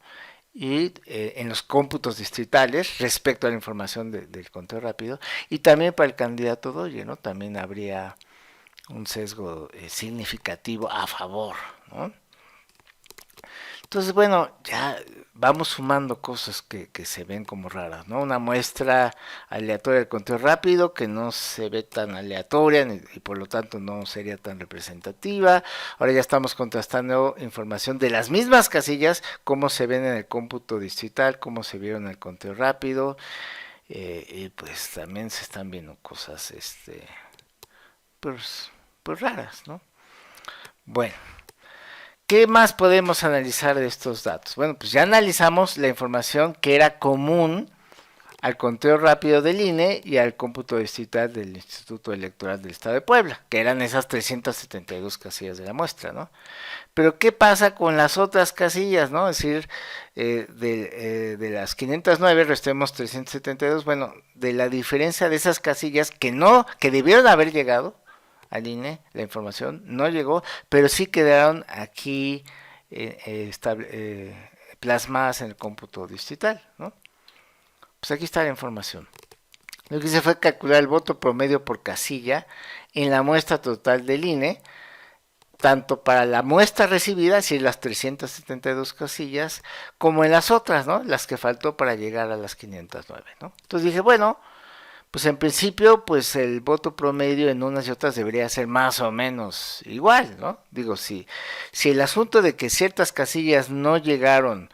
y en los cómputos distritales respecto a la información del conteo rápido y también para el candidato Doye, ¿no? También habría un sesgo significativo a favor, ¿no? Entonces, bueno, ya vamos sumando cosas que se ven como raras, ¿no? Una muestra aleatoria del conteo rápido que no se ve tan aleatoria y por lo tanto no sería tan representativa. Ahora ya estamos contrastando información de las mismas casillas, cómo se ven en el cómputo distrital, cómo se vieron en el conteo rápido. Y pues también se están viendo cosas, pues raras, ¿no? Bueno. ¿Qué más podemos analizar de estos datos? Bueno, pues ya analizamos la información que era común al conteo rápido del INE y al cómputo distrital del Instituto Electoral del Estado de Puebla, que eran esas 372 casillas de la muestra, ¿no? Pero ¿qué pasa con las otras casillas, no? Es decir, de las 509 restemos 372, bueno, de la diferencia de esas casillas que debieron haber llegado al INE, la información no llegó, pero sí quedaron aquí plasmadas en el cómputo distrital, ¿no? Pues aquí está la información. Lo que hice fue calcular el voto promedio por casilla en la muestra total del INE, tanto para la muestra recibida, es decir, las 372 casillas, como en las otras, ¿no? Las que faltó para llegar a las 509, ¿no? Entonces dije, bueno, Pues en principio, pues el voto promedio en unas y otras debería ser más o menos igual, ¿no? Digo, si el asunto de que ciertas casillas no llegaron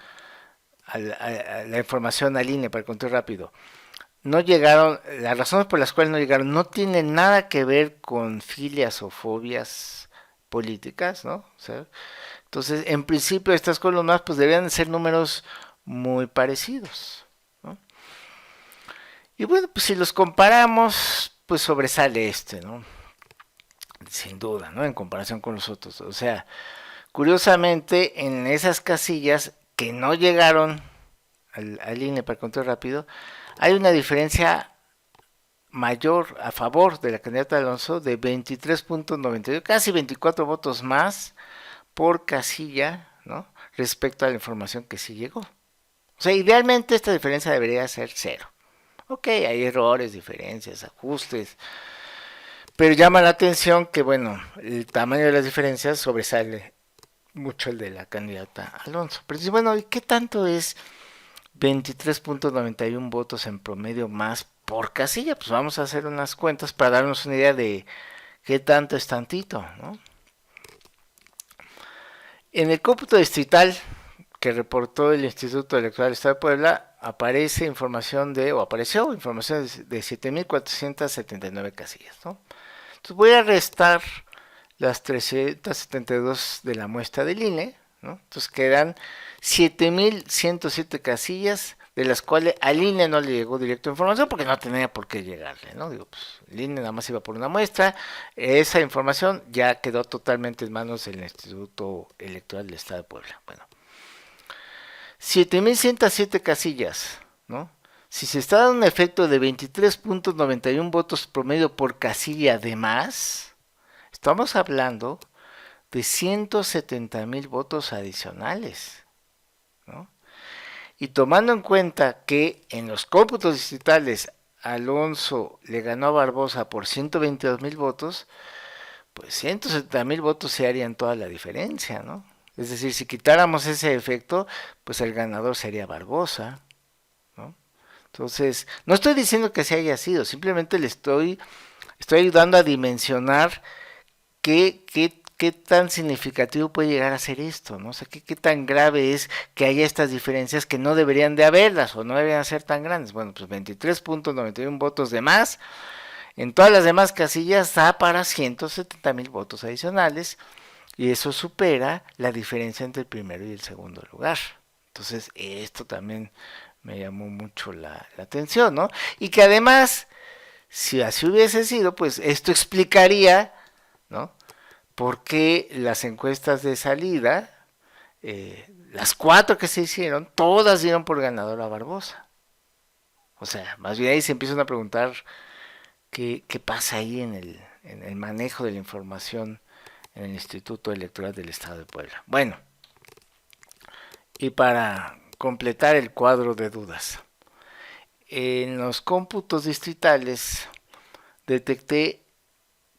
a la información al INE para el conteo rápido, no llegaron, las razones por las cuales no llegaron no tienen nada que ver con filias o fobias políticas, ¿no? O sea, entonces, en principio, estas columnas pues deberían ser números muy parecidos, ¿no? Y bueno, pues si los comparamos, pues sobresale este, ¿no? Sin duda, ¿no? En comparación con los otros. O sea, curiosamente, en esas casillas que no llegaron al INE para el conteo rápido, hay una diferencia mayor a favor de la candidata Alonso de 23.92, casi 24 votos más por casilla, ¿no? Respecto a la información que sí llegó. O sea, idealmente esta diferencia debería ser cero. Ok, hay errores, diferencias, ajustes, pero llama la atención que, bueno, el tamaño de las diferencias sobresale mucho el de la candidata Alonso. Pero dice, bueno, ¿y qué tanto es 23.91 votos en promedio más por casilla? Pues vamos a hacer unas cuentas para darnos una idea de qué tanto es tantito, ¿no? En el cómputo distrital que reportó el Instituto Electoral del Estado de Puebla, apareció información de 7.479 casillas, ¿no? Entonces voy a restar las 372 de la muestra del INE, ¿no? Entonces quedan 7.107 casillas, de las cuales al INE no le llegó directo información porque no tenía por qué llegarle, ¿no? Digo, pues el INE nada más iba por una muestra, esa información ya quedó totalmente en manos del Instituto Electoral del Estado de Puebla. Bueno, 7.107 casillas, ¿no? Si se está dando un efecto de 23.91 votos promedio por casilla de más, estamos hablando de 170,000 votos adicionales, ¿no? Y tomando en cuenta que en los cómputos distritales Alonso le ganó a Barbosa por 122,000 votos, pues 170,000 votos se harían toda la diferencia, ¿no? Es decir, si quitáramos ese efecto, pues el ganador sería Barbosa, ¿no? Entonces, no estoy diciendo que se haya sido, simplemente estoy ayudando a dimensionar qué tan significativo puede llegar a ser esto, ¿no? O sea, qué tan grave es que haya estas diferencias que no deberían de haberlas o no deberían ser tan grandes. Bueno, pues 23.91 votos de más. En todas las demás casillas da para 170,000 votos adicionales y eso supera la diferencia entre el primero y el segundo lugar. Entonces, esto también me llamó mucho la atención, ¿no? Y que además, si así hubiese sido, pues esto explicaría, ¿no? Por qué las encuestas de salida, las 4 que se hicieron, todas dieron por ganador a Barbosa. O sea, más bien ahí se empiezan a preguntar qué pasa ahí en el manejo de la información en el Instituto Electoral del Estado de Puebla. Bueno, y para completar el cuadro de dudas, en los cómputos distritales detecté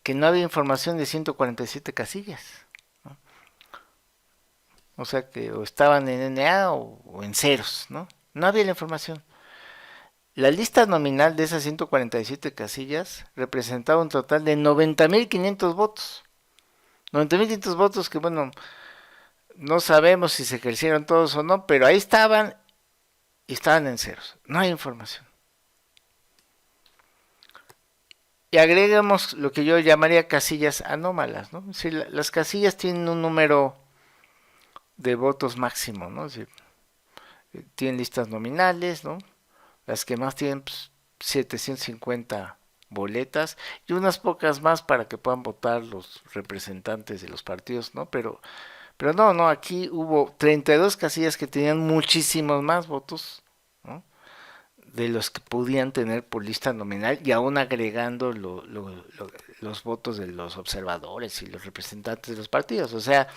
que no había información de 147 casillas, ¿no? O sea que o estaban en NA o en ceros, ¿no? No había la información. La lista nominal de esas 147 casillas representaba un total de 90,500 votos. 90,500 votos que, bueno, no sabemos si se ejercieron todos o no, pero ahí estaban y estaban en ceros. No hay información. Y agregamos lo que yo llamaría casillas anómalas, ¿no? Es decir, las casillas tienen un número de votos máximo, ¿no? Es decir, tienen listas nominales, ¿no? Las que más tienen, pues, 750 boletas y unas pocas más para que puedan votar los representantes de los partidos, ¿no? Pero no, aquí hubo 32 casillas que tenían muchísimos más votos, ¿no? De los que podían tener por lista nominal y aún agregando los votos de los observadores y los representantes de los partidos. O sea,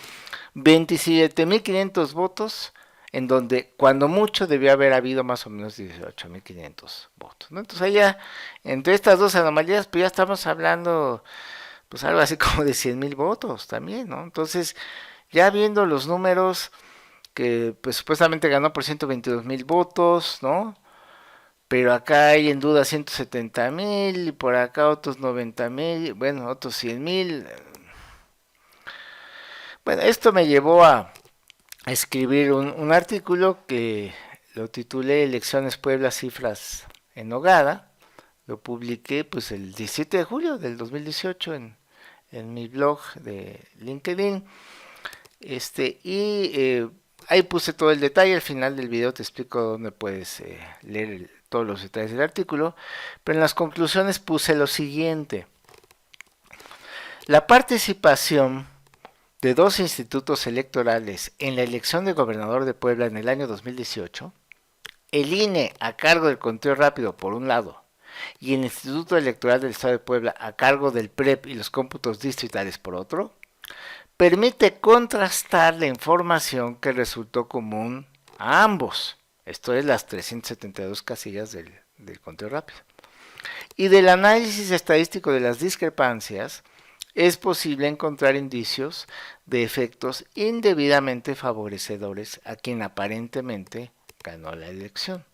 27,500 votos en donde cuando mucho debió haber habido más o menos 18,500 votos, ¿no? Entonces allá, entre estas dos anomalías, pues ya estamos hablando, pues algo así como de 100,000 votos también, ¿no? Entonces, ya viendo los números, que pues supuestamente ganó por 122,000 votos, ¿no? pero acá hay en duda 170,000 y por acá otros 90,000, bueno, otros 100,000. Bueno, esto me llevó a escribir un artículo que lo titulé Elecciones Puebla, cifras en Nogada. Lo publiqué pues el 17 de julio del 2018 en mi blog de LinkedIn. Ahí puse todo el detalle. Al final del video te explico dónde puedes leer todos los detalles del artículo. Pero en las conclusiones puse lo siguiente. La participación de dos institutos electorales en la elección de gobernador de Puebla en el año 2018, el INE a cargo del conteo rápido por un lado y el Instituto Electoral del Estado de Puebla a cargo del PREP y los cómputos distritales por otro, permite contrastar la información que resultó común a ambos. Esto es las 372 casillas del conteo rápido. Y del análisis estadístico de las discrepancias, es posible encontrar indicios de efectos indebidamente favorecedores a quien aparentemente ganó la elección.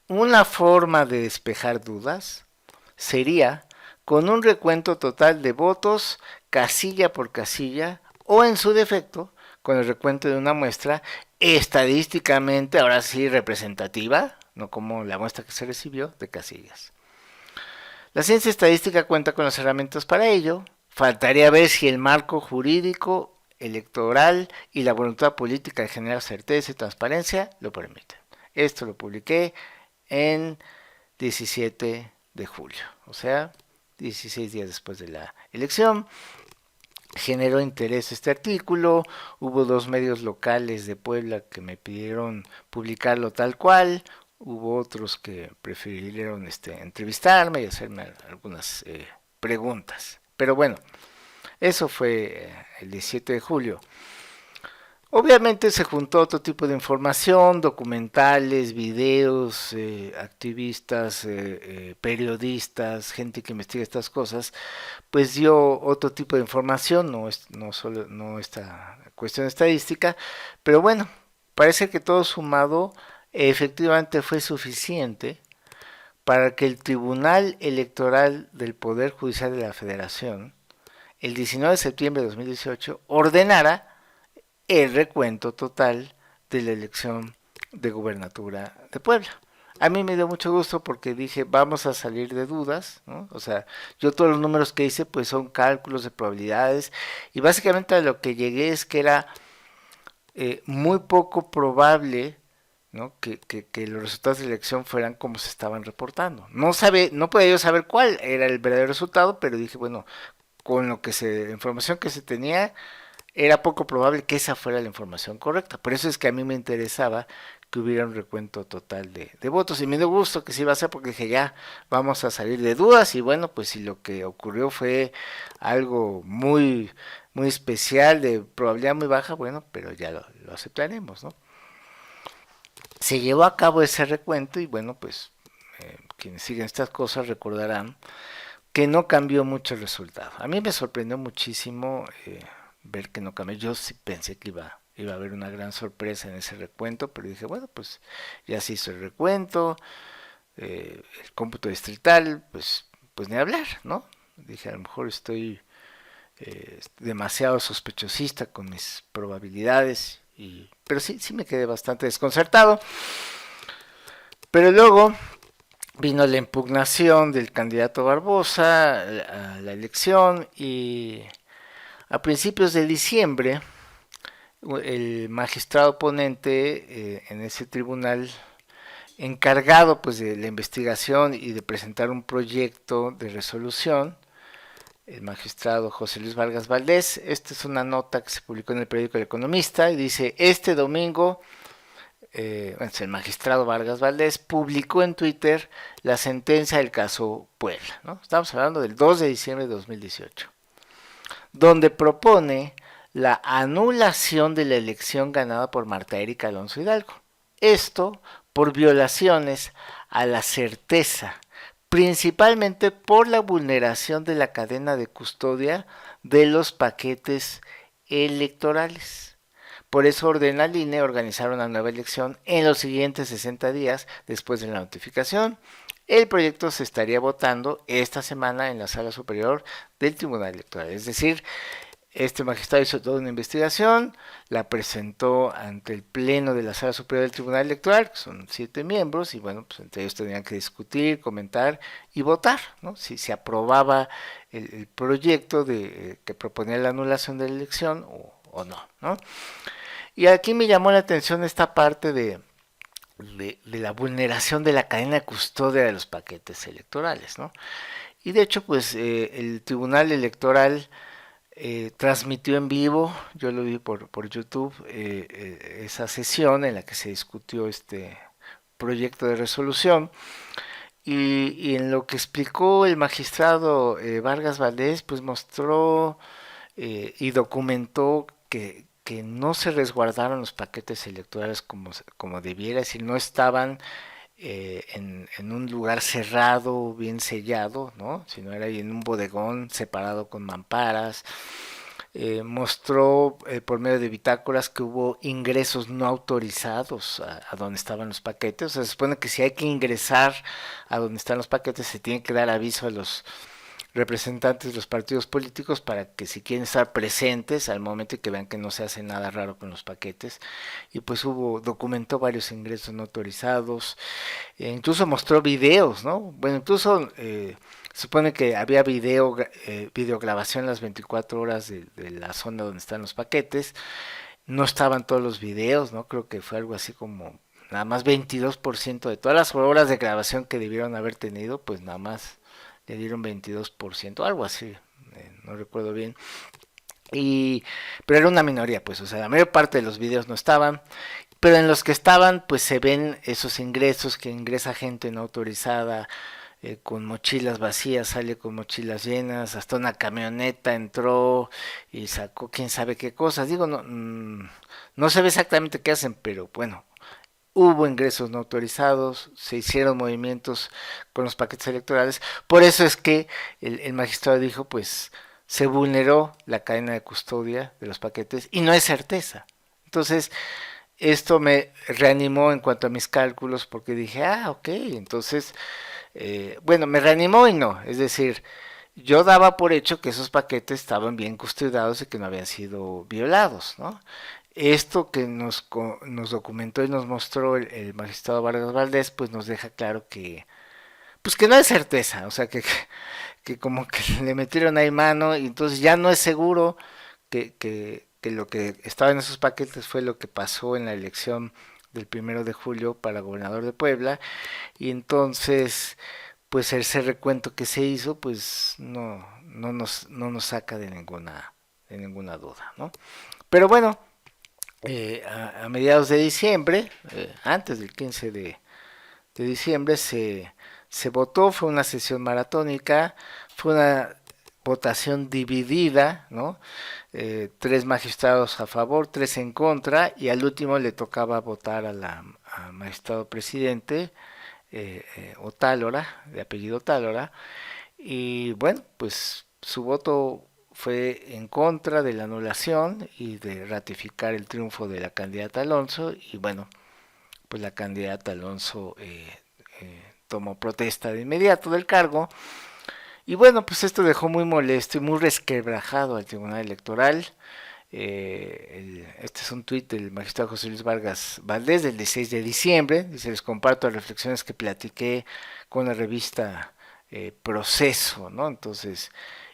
Una forma de despejar dudas sería con un recuento total de votos casilla por casilla o en su defecto con el recuento de una muestra estadísticamente ahora sí representativa, no como la muestra que se recibió de casillas. La ciencia estadística cuenta con las herramientas para ello. Faltaría ver si el marco jurídico, electoral y la voluntad política de generar certeza y transparencia lo permiten. Esto lo publiqué en 17 de julio, o sea, 16 días después de la elección. Generó interés este artículo, hubo dos medios locales de Puebla que me pidieron publicarlo tal cual, hubo otros que prefirieron entrevistarme y hacerme algunas preguntas. Pero bueno, eso fue el 17 de julio. Obviamente se juntó otro tipo de información, documentales, videos, activistas, periodistas, gente que investiga estas cosas, pues dio otro tipo de información, no esta cuestión estadística, pero bueno, parece que todo sumado efectivamente fue suficiente para que el Tribunal Electoral del Poder Judicial de la Federación, el 19 de septiembre de 2018, ordenara el recuento total de la elección de gubernatura de Puebla. A mí me dio mucho gusto porque dije, vamos a salir de dudas, ¿no? O sea, yo todos los números que hice pues son cálculos de probabilidades y básicamente a lo que llegué es que era muy poco probable, ¿no? que los resultados de la elección fueran como se estaban reportando. No podía yo saber cuál era el verdadero resultado, pero dije, bueno, con la información que se tenía, era poco probable que esa fuera la información correcta. Por eso es que a mí me interesaba que hubiera un recuento total de votos. Y me dio gusto que sí iba a ser porque dije, ya, vamos a salir de dudas. Y bueno, pues si lo que ocurrió fue algo muy, muy especial, de probabilidad muy baja, bueno, pero ya lo aceptaremos, ¿no? Se llevó a cabo ese recuento y bueno, pues quienes siguen estas cosas recordarán que no cambió mucho el resultado. A mí me sorprendió muchísimo ver que no cambió. Yo sí pensé que iba a haber una gran sorpresa en ese recuento, pero dije, bueno, pues ya se hizo el recuento, el cómputo distrital, pues ni hablar, ¿no? Dije, a lo mejor estoy demasiado sospechosista con mis probabilidades, pero sí me quedé bastante desconcertado. Pero luego vino la impugnación del candidato Barbosa a la elección y a principios de diciembre el magistrado ponente en ese tribunal encargado pues de la investigación y de presentar un proyecto de resolución, el magistrado José Luis Vargas Valdés. Esta es una nota que se publicó en el periódico El Economista y dice, este domingo el magistrado Vargas Valdés publicó en Twitter la sentencia del caso Puebla, ¿no? Estamos hablando del 2 de diciembre de 2018, donde propone la anulación de la elección ganada por Marta Erika Alonso Hidalgo. Esto por violaciones a la certeza, principalmente por la vulneración de la cadena de custodia de los paquetes electorales. Por eso ordena al INE organizar una nueva elección en los siguientes 60 días después de la notificación. El proyecto se estaría votando esta semana en la Sala Superior del Tribunal Electoral. Es decir, este magistrado hizo toda una investigación, la presentó ante el Pleno de la Sala Superior del Tribunal Electoral, que son 7 miembros, y bueno, pues entre ellos tenían que discutir, comentar y votar, ¿no? Si se aprobaba el proyecto que proponía la anulación de la elección o no, ¿no? Y aquí me llamó la atención esta parte de la vulneración de la cadena de custodia de los paquetes electorales, ¿no? Y de hecho, pues el Tribunal Electoral transmitió en vivo, yo lo vi por YouTube, esa sesión en la que se discutió este proyecto de resolución y en lo que explicó el magistrado Vargas Valdés, pues mostró y documentó que no se resguardaron los paquetes electorales como debiera, es decir, no estaban en un lugar cerrado, bien sellado, ¿no? Sino era ahí en un bodegón separado con mamparas. Mostró por medio de bitácoras que hubo ingresos no autorizados a donde estaban los paquetes. O sea, se supone que si hay que ingresar a donde están los paquetes, se tiene que dar aviso a los representantes de los partidos políticos para que si quieren estar presentes al momento y que vean que no se hace nada raro con los paquetes. Y pues documentó varios ingresos no autorizados, incluso mostró videos, ¿no? Bueno, incluso supone que había videograbación las 24 horas de la zona donde están los paquetes. No estaban todos los videos, ¿no? Creo que fue algo así como nada más 22% de todas las horas de grabación que debieron haber tenido, pues nada más le dieron 22%, algo así, no recuerdo bien. Pero era una minoría, pues, o sea, la mayor parte de los videos no estaban, pero en los que estaban, pues se ven esos ingresos que ingresa gente no autorizada, con mochilas vacías, sale con mochilas llenas, hasta una camioneta entró y sacó quién sabe qué cosas. Digo, no, no se ve exactamente qué hacen, pero bueno, hubo ingresos no autorizados, se hicieron movimientos con los paquetes electorales. Por eso es que el magistrado dijo, pues se vulneró la cadena de custodia de los paquetes y no hay certeza. Entonces, esto me reanimó en cuanto a mis cálculos porque dije, ok, entonces, bueno, me reanimó y no, es decir, yo daba por hecho que esos paquetes estaban bien custodiados y que no habían sido violados, ¿no? Esto que nos documentó y nos mostró el magistrado Vargas Valdés, pues nos deja claro pues que no hay certeza, o sea, que como que le metieron ahí mano y entonces ya no es seguro que lo que estaba en esos paquetes fue lo que pasó en la elección del 1 de julio para gobernador de Puebla y entonces pues ese recuento que se hizo pues no nos saca de ninguna duda, ¿no? Pero bueno, a mediados de diciembre, antes del 15 de diciembre, se votó, fue una sesión maratónica, fue una votación dividida, ¿no? 3 magistrados a favor, 3 en contra, y al último le tocaba votar al magistrado presidente, Otálora, de apellido Otálora, y bueno, pues su voto fue en contra de la anulación y de ratificar el triunfo de la candidata Alonso, y bueno, pues la candidata Alonso tomó protesta de inmediato del cargo, y bueno, pues esto dejó muy molesto y muy resquebrajado al Tribunal Electoral. Este es un tuit del magistrado José Luis Vargas Valdés del 16 de diciembre. Dice, les comparto las reflexiones que platiqué con la revista Proceso, ¿no? Entonces,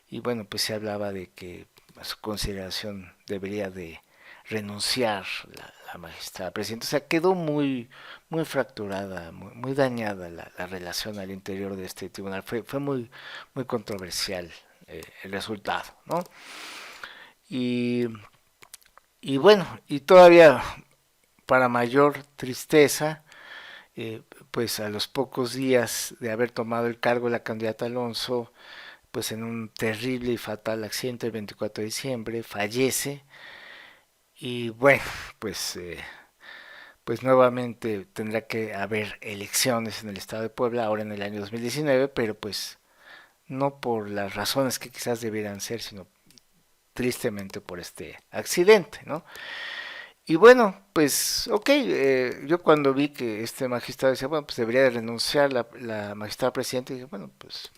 y bueno, pues se hablaba de que a su consideración debería de renunciar la magistrada presidenta. O sea, quedó muy fracturada, muy dañada la relación al interior de este tribunal. Fue muy controversial el resultado, ¿no? Y, y bueno, y todavía para mayor tristeza, eh, pues a los pocos días de haber tomado el cargo la candidata Alonso, pues en un terrible y fatal accidente el 24 de diciembre, fallece y bueno, pues, pues nuevamente tendrá que haber elecciones en el estado de Puebla ahora en el año 2019, pero pues no por las razones que quizás debieran ser, sino tristemente por este accidente, ¿no? Y bueno, pues, ok, yo cuando vi que este magistrado decía, bueno, pues debería de renunciar la magistrada presidenta, dije, bueno, pues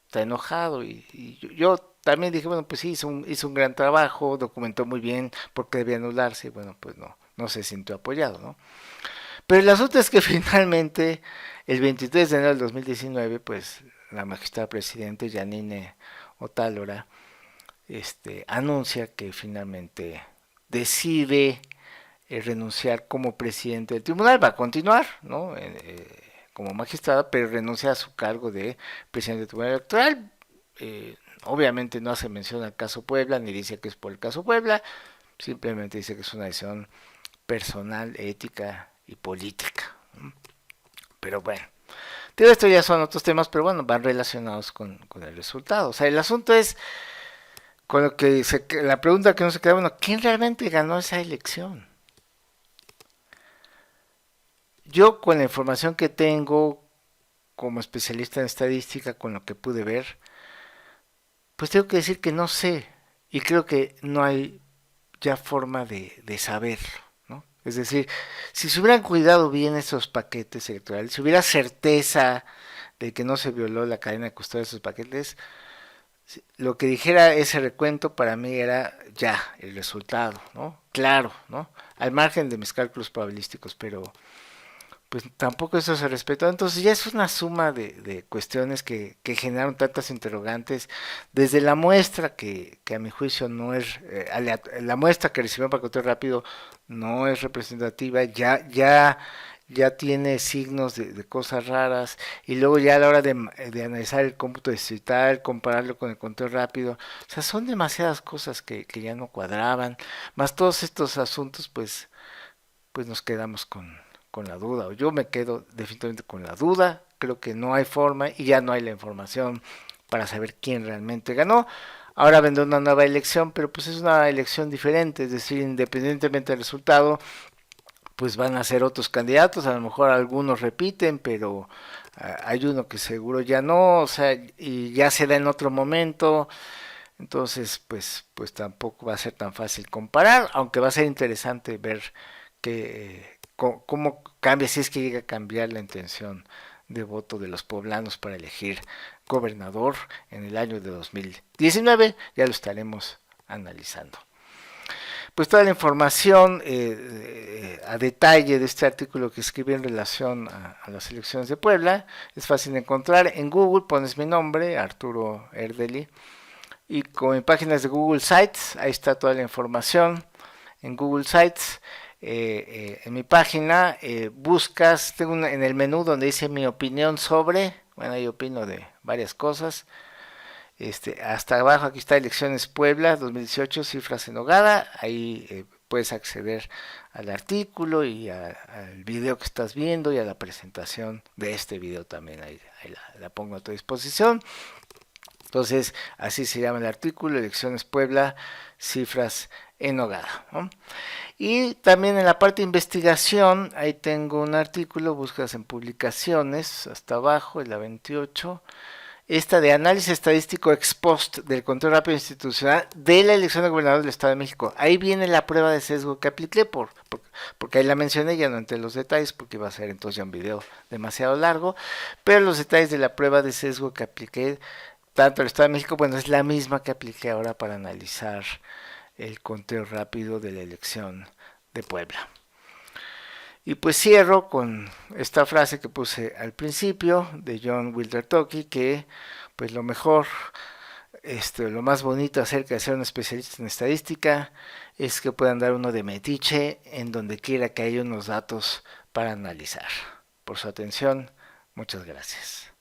está enojado. Y yo también dije, bueno, pues sí, hizo un gran trabajo, documentó muy bien por qué debía anularse, y bueno, pues no se sintió apoyado, ¿no? Pero el asunto es que finalmente, el 23 de enero del 2019, pues la magistrada presidente, Yanine Otálora, anuncia que finalmente decide renunciar como presidente del tribunal. Va a continuar, ¿no? Como magistrada, pero renuncia a su cargo de presidente del tribunal electoral. Obviamente no hace mención al caso Puebla, ni dice que es por el caso Puebla, simplemente dice que es una decisión personal, ética y política. Pero bueno, todo esto ya son otros temas, pero bueno, van relacionados con el resultado. O sea, el asunto es con lo que la pregunta que no se queda, bueno, ¿quién realmente ganó esa elección? Yo con la información que tengo como especialista en estadística, con lo que pude ver, pues tengo que decir que no sé y creo que no hay ya forma de saberlo, ¿no? Es decir, si se hubieran cuidado bien esos paquetes electorales, si hubiera certeza de que no se violó la cadena de custodia de esos paquetes, lo que dijera ese recuento para mí era ya el resultado, ¿no? Claro, ¿no? Al margen de mis cálculos probabilísticos, pero pues tampoco eso se respetó. Entonces ya es una suma de cuestiones que generaron tantas interrogantes, desde la muestra que a mi juicio no es, la muestra que recibió para conteo rápido no es representativa, ya tiene signos de cosas raras, y luego ya a la hora de analizar el cómputo distrital, compararlo con el conteo rápido, o sea, son demasiadas cosas que ya no cuadraban, más todos estos asuntos, pues nos quedamos con la duda, o yo me quedo definitivamente con la duda, creo que no hay forma y ya no hay la información para saber quién realmente ganó. Ahora vendrá una nueva elección, pero pues es una elección diferente, es decir, independientemente del resultado, pues van a ser otros candidatos, a lo mejor algunos repiten, pero hay uno que seguro ya no, o sea, y ya se da en otro momento, entonces pues tampoco va a ser tan fácil comparar, aunque va a ser interesante ver cómo cambia, si es que llega a cambiar la intención de voto de los poblanos para elegir gobernador en el año de 2019, ya lo estaremos analizando. Pues toda la información a detalle de este artículo que escribí en relación a las elecciones de Puebla es fácil de encontrar en Google, pones mi nombre, Arturo Erdeli, y como en páginas de Google Sites, ahí está toda la información en Google Sites. En mi página buscas, en el menú donde dice mi opinión sobre, bueno, yo opino de varias cosas. Hasta abajo aquí está Elecciones Puebla 2018, cifras en Nogada, ahí puedes acceder al artículo y al video que estás viendo y a la presentación de este video también, ahí la pongo a tu disposición. Entonces, así se llama el artículo, Elecciones Puebla, cifras en Nogada, ¿no? Y también en la parte de investigación, ahí tengo un artículo, buscas en publicaciones, hasta abajo, en la 28, esta de análisis estadístico ex post del control rápido institucional de la elección de gobernador del Estado de México. Ahí viene la prueba de sesgo que apliqué porque ahí la mencioné, ya no entré en los detalles porque iba a ser entonces ya un video demasiado largo, pero los detalles de la prueba de sesgo que apliqué tanto el Estado de México, bueno, es la misma que apliqué ahora para analizar el conteo rápido de la elección de Puebla. Y pues cierro con esta frase que puse al principio de John Wilder Toki, que pues lo mejor, lo más bonito acerca de ser un especialista en estadística es que puedan dar uno de metiche en donde quiera que haya unos datos para analizar. Por su atención, muchas gracias.